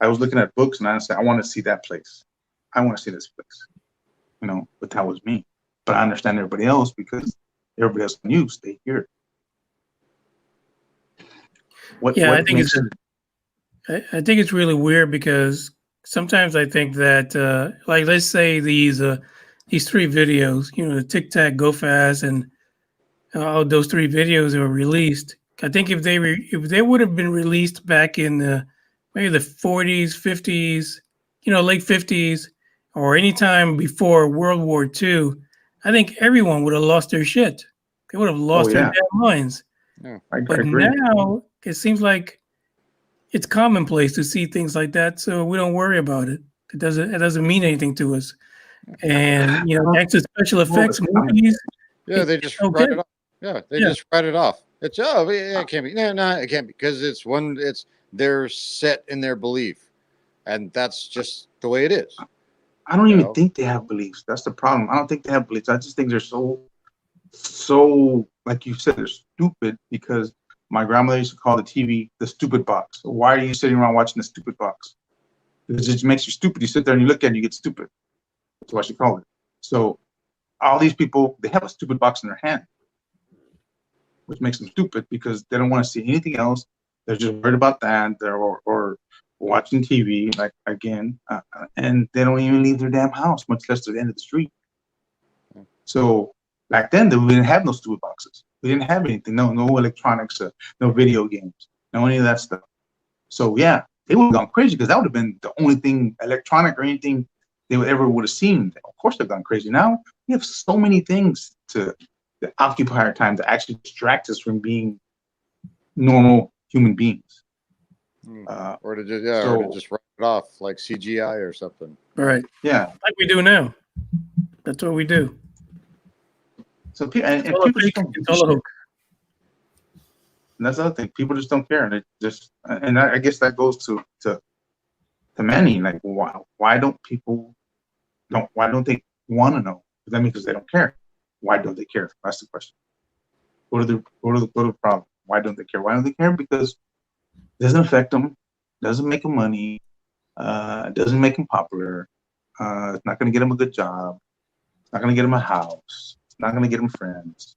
S8: I was looking at books and I said, I want to see that place. I want to see this place. You know, but that was me. But I understand everybody else because everybody else can use. They hear it.
S2: I think it's really weird because sometimes I think that like let's say these 3 videos, you know, the Tic Tac, Go Fast, and all those 3 videos that were released. I think if they would have been released back in maybe the 40s, 50s, you know, late 50s, or any time before World War II, I think everyone would have lost their shit. They would have lost their damn minds.
S3: Yeah,
S2: but now it seems like it's commonplace to see things like that, so we don't worry about it. It doesn't mean anything to us. And you know, thanks to special effects movies,
S3: yeah, they just write it off. Yeah, they just write it off. It's it can't be. No, it can't be because they're set in their belief, and that's just the way it is.
S8: I don't even think they have beliefs. That's the problem. I don't think they have beliefs. I just think they're so like you said, they're stupid because my grandmother used to call the TV the stupid box. Why are you sitting around watching the stupid box? Because it just makes you stupid. You sit there and you look at it and you get stupid. That's why she called it. So all these people, they have a stupid box in their hand, which makes them stupid because they don't want to see anything else. They're just worried about that or watching TV, like again, and they don't even leave their damn house, much less to the end of the street. So back then, we didn't have no stupid boxes. We didn't have anything, no electronics, no video games, no any of that stuff. So yeah, they would have gone crazy because that would have been the only thing electronic or anything they would have seen. Of course, they've gone crazy. Now we have so many things to occupy our time to actually distract us from being normal human beings.
S3: Or to just write it off like CGI or something.
S2: Right.
S8: Yeah.
S2: Like we do now. That's what we do.
S8: So and people just don't give a shit. And that's the other thing. People just don't care. They just, and I guess that goes to Manny. Like, why don't they want to know? Does that mean because they don't care? Why don't they care? That's the question. What are the problem? Why don't they care? Why don't they care? Because it doesn't affect them, doesn't make them money, doesn't make them popular. It's not going to get them a good job. It's not going to get them a house. It's not going to get them friends.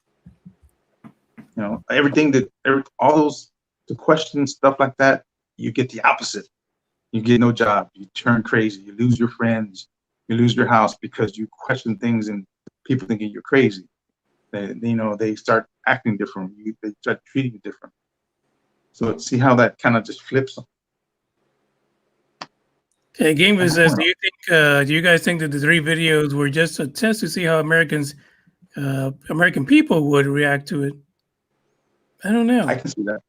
S8: You know, all those, the questions, stuff like that, you get the opposite. You get no job. You turn crazy. You lose your friends. You lose your house because you question things and people thinking you're crazy. They start acting different. They start treating you different. So see how that kind of just flips them.
S2: Okay, Gamer says, do you guys think that the 3 videos were just a test to see how American people would react to it? I don't know.
S8: I can see that.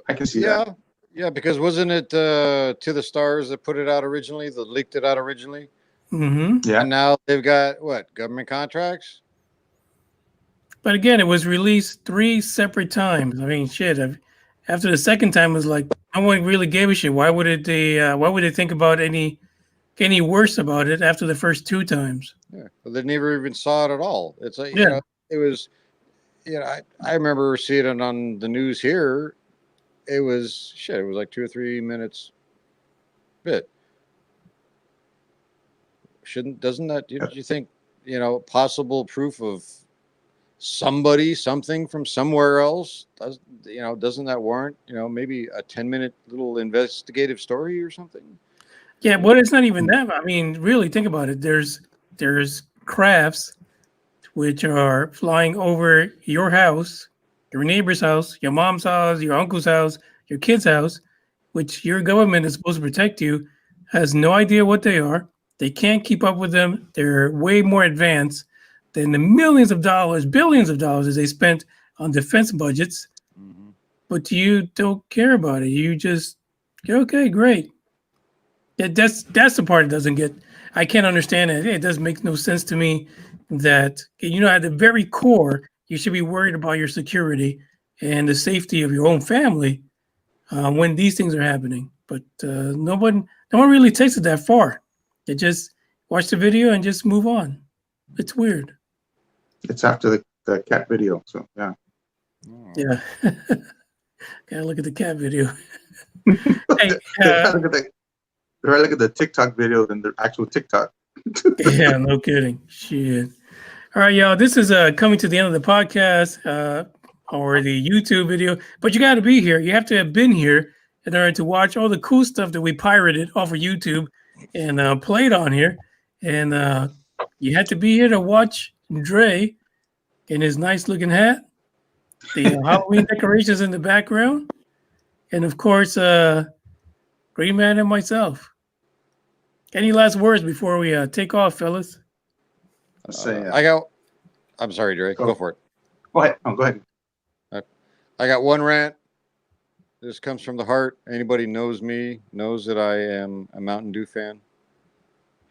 S8: I can see that.
S3: Yeah, because wasn't it To the Stars that put it out originally, that leaked it out originally?
S2: Mm-hmm.
S8: Yeah.
S3: And now they've got government contracts?
S2: But again, it was released 3 separate times. I mean, shit. After the second time, it was like no one really gave a shit. Why would they think about any worse about it after the first 2 times?
S3: Yeah, but they never even saw it at all. It's like it was. I remember seeing it on the news here. It was shit. It was like 2 or 3 minutes bit. Doesn't that? Do you think possible proof of something from somewhere else? Doesn't that warrant maybe a 10-minute little investigative story or something?
S2: Yeah, but it's not even that. I mean, really think about it. There's crafts which are flying over your house, your neighbor's house, your mom's house, your uncle's house, your kid's house, which your government is supposed to protect you, has no idea what they are. They can't keep up with them. They're way more advanced than the billions of dollars that they spent on defense budgets. Mm-hmm. But you don't care about it. You just, okay, great. Yeah, that's the part that doesn't get. I can't understand it. It doesn't make no sense to me that at the very core, you should be worried about your security and the safety of your own family when these things are happening. But no one really takes it that far. They just watch the video and just move on. It's weird.
S8: It's after the cat video, so yeah.
S2: Yeah. Gotta look at the cat video. Hey,
S8: look at the TikTok video than the actual TikTok.
S2: yeah, no kidding. Shit. All right, y'all. This is coming to the end of the podcast or the YouTube video, but you got to be here. You have to have been here in order to watch all the cool stuff that we pirated off of YouTube and played on here. And you had to be here to watch Dre in his nice looking hat, the Halloween decorations in the background, and of course, Green Man and myself. Any last words before we take off, fellas?
S8: I'll say,
S3: I'm sorry, Dre. Go for it.
S8: Go ahead. Go ahead.
S3: I got one rant. This comes from the heart. Anybody knows me knows that I am a Mountain Dew fan.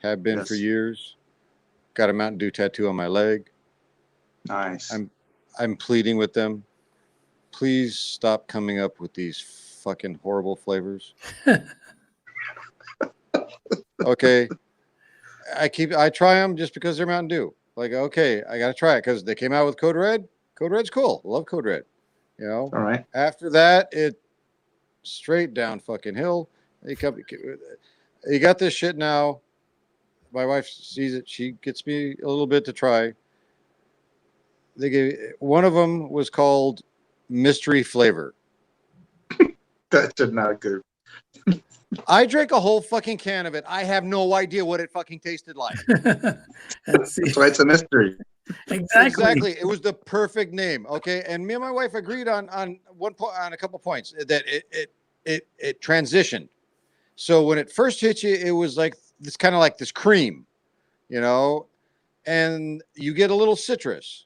S3: Have been for years. Got a Mountain Dew tattoo on my leg.
S8: Nice.
S3: I'm pleading with them. Please stop coming up with these fucking horrible flavors. Okay. I try them just because they're Mountain Dew. Like, okay, I got to try it because they came out with Code Red. Code Red's cool. I love Code Red. You know?
S8: All right.
S3: After that, it straight down fucking hill. You got this shit now. My wife sees it. She gets me a little bit to try. They gave one of them was called mystery flavor.
S8: That's not good.
S3: I drank a whole fucking can of it. I have no idea what it fucking tasted like.
S8: That's why it's a mystery.
S2: Exactly.
S3: It was the perfect name. Okay, and me and my wife agreed on one point, on a couple points that it transitioned. So when it first hit you, it was like this kind of like this cream, you know, and you get a little citrus.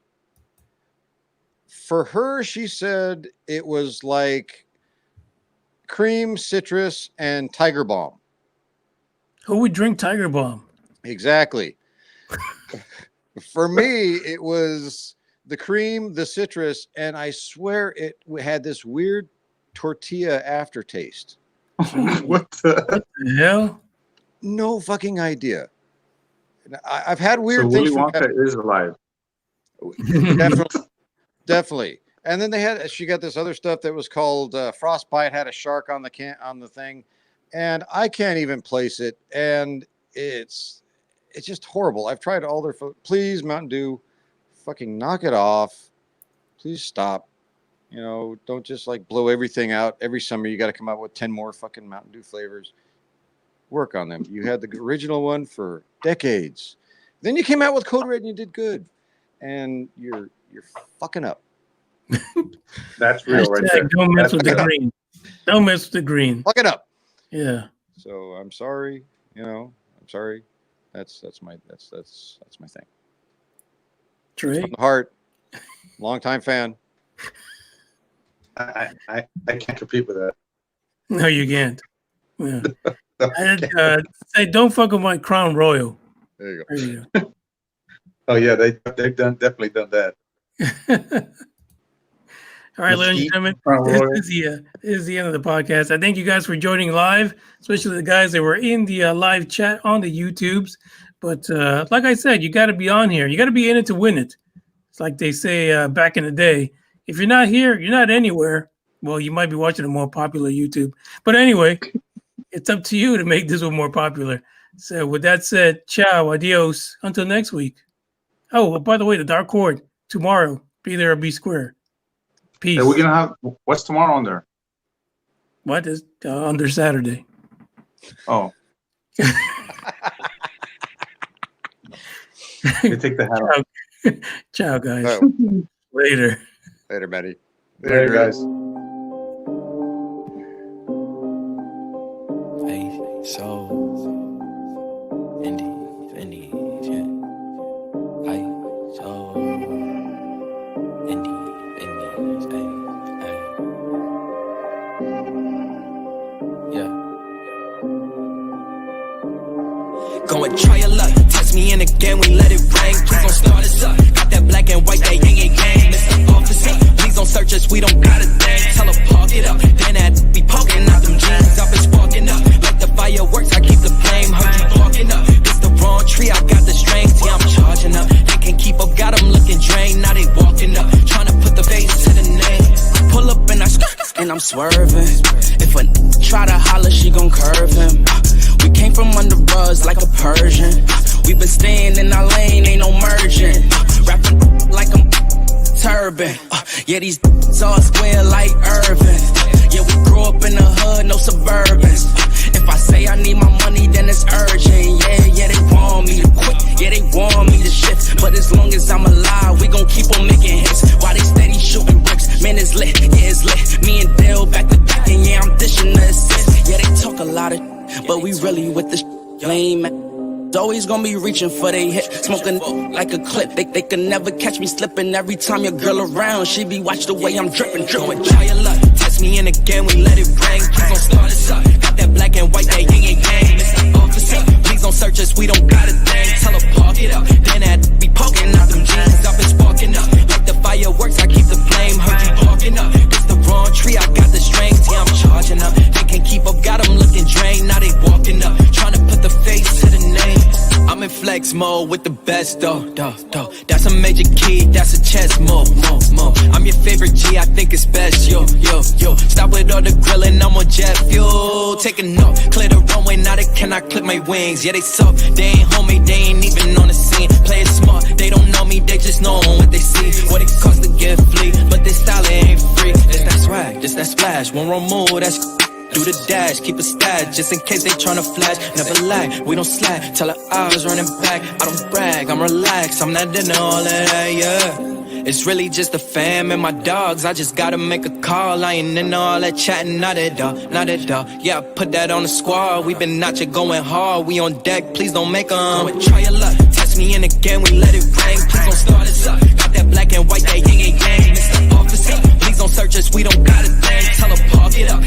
S3: For her, she said it was like cream, citrus, and Tiger Balm.
S2: Who would drink Tiger Balm?
S3: Exactly. For me, it was the cream, the citrus, and I swear it had this weird tortilla aftertaste.
S8: What the
S2: hell?
S3: No fucking idea. I've had weird
S8: so
S3: things.
S8: Willy Wonka is alive.
S3: Definitely. And then she got this other stuff that was called Frostbite, had a shark on the thing, and I can't even place it. And it's just horrible. I've tried all their please, Mountain Dew, fucking knock it off. Please stop. You know, don't just like blow everything out. Every summer you got to come out with 10 more fucking Mountain Dew flavors. Work on them. You had the original one for decades. Then you came out with Code Red and you did good. And you're fucking up.
S8: That's real right there.
S2: Don't mess with the green. Don't mess with the green.
S3: Fuck it up.
S2: Yeah.
S3: So I'm sorry. You know, I'm sorry. That's my thing.
S2: Trey.
S3: From the heart. Longtime fan.
S8: I can't compete with that.
S2: No, you can't. Yeah. And, say, don't fuck with my Crown Royal.
S3: There you go.
S2: There you go.
S8: Oh yeah, they've definitely done that.
S2: All right, ladies and gentlemen, this is the end of the podcast. I thank you guys for joining live, especially the guys that were in the live chat on the YouTubes. But like I said, you got to be on here. You got to be in it to win it. It's like they say back in the day. If you're not here, you're not anywhere. Well, you might be watching a more popular YouTube. But anyway, it's up to you to make this one more popular. So with that said, ciao, adios, until next week. Oh, by the way, the Dark Horde, tomorrow, be there or be square. Peace.
S8: We're going to have, what's tomorrow on there?
S2: What is under Saturday?
S8: Oh. You take the hat off.
S2: Ciao, guys.
S3: Oh.
S2: Later.
S3: Later, Betty.
S8: Later, guys.
S11: Hey, so Indies, yeah. Hey, so Indies, hey. Yeah. Go and try your luck. Test me in again, we let it rain. Please don't start us up. Got that black and white, that yang. Mr. Officer, please don't search us, we don't got a thing. Tell her park it up, then that be poking out them jeans. I've been sparking up like the fireworks, I keep the flame. Heard you talking up. swerving. If a try to holler, she gon' curve him. We came from under rugs like a Persian. We been staying in our lane, ain't no merging. Rapping like I'm turban. Yeah, these all square like Irvin. Yeah, we grew up in the hood, no Suburbans. If I say I need my money, then it's urgent. Yeah, they want me to quit. Yeah, they want me to shift. But as long as I'm alive, we gon' keep on making hits. While they steady shooting bricks, man, it's lit. Yeah, it's lit. Me and Dale back to back, and yeah, I'm dishing the assist. Yeah, they talk a lot of, but we really with the lame, man. Always gonna be reaching for they hit, smoking like a clip. They can never catch me slipping. Every time your girl around, she be watch the way I'm dripping. Try your luck, test me in again, we let it bang. Please don't start us up. Got that black and white, that yin and yang. Mr. Officer, please don't search us, we don't got a thing. Tell her park it up, then that be poking out them jeans. I've been sparking up, like the fireworks, I keep the flame. Heard you barking up, it's the wrong tree, I got the strings. Yeah, I'm charging up, they can't keep up, got them looking drained. Now they walking up, trying to put the face to the name. I'm in flex mode with the best, though. That's a major key, that's a chess move. I'm your favorite G, I think it's best, yo. Stop with all the grilling, I'm on jet fuel. Taking off, clear the runway, now they cannot clip my wings. Yeah, they suck, they ain't homie, they ain't even on the scene. Play it smart, they don't know me, they just know what they see. What it costs to get flea, but this style ain't free. It's that swag, just that splash, one wrong move, that's do the dash, keep a stash, just in case they tryna flash. Never lag, we don't slack, tell her I was running back. I don't brag, I'm relaxed, I'm not into all of that, yeah. It's really just the fam and my dogs, I just gotta make a call. I ain't into all that chatting, not at all. Yeah, I put that on the squad, we been out here going hard. We on deck, please don't make 'em. Go and try your luck, test me in again, we let it rain. Please don't start us up, got that black and white, that yin and yang. Mr. Officer, please don't search us, we don't got a thing. Tell her park it up.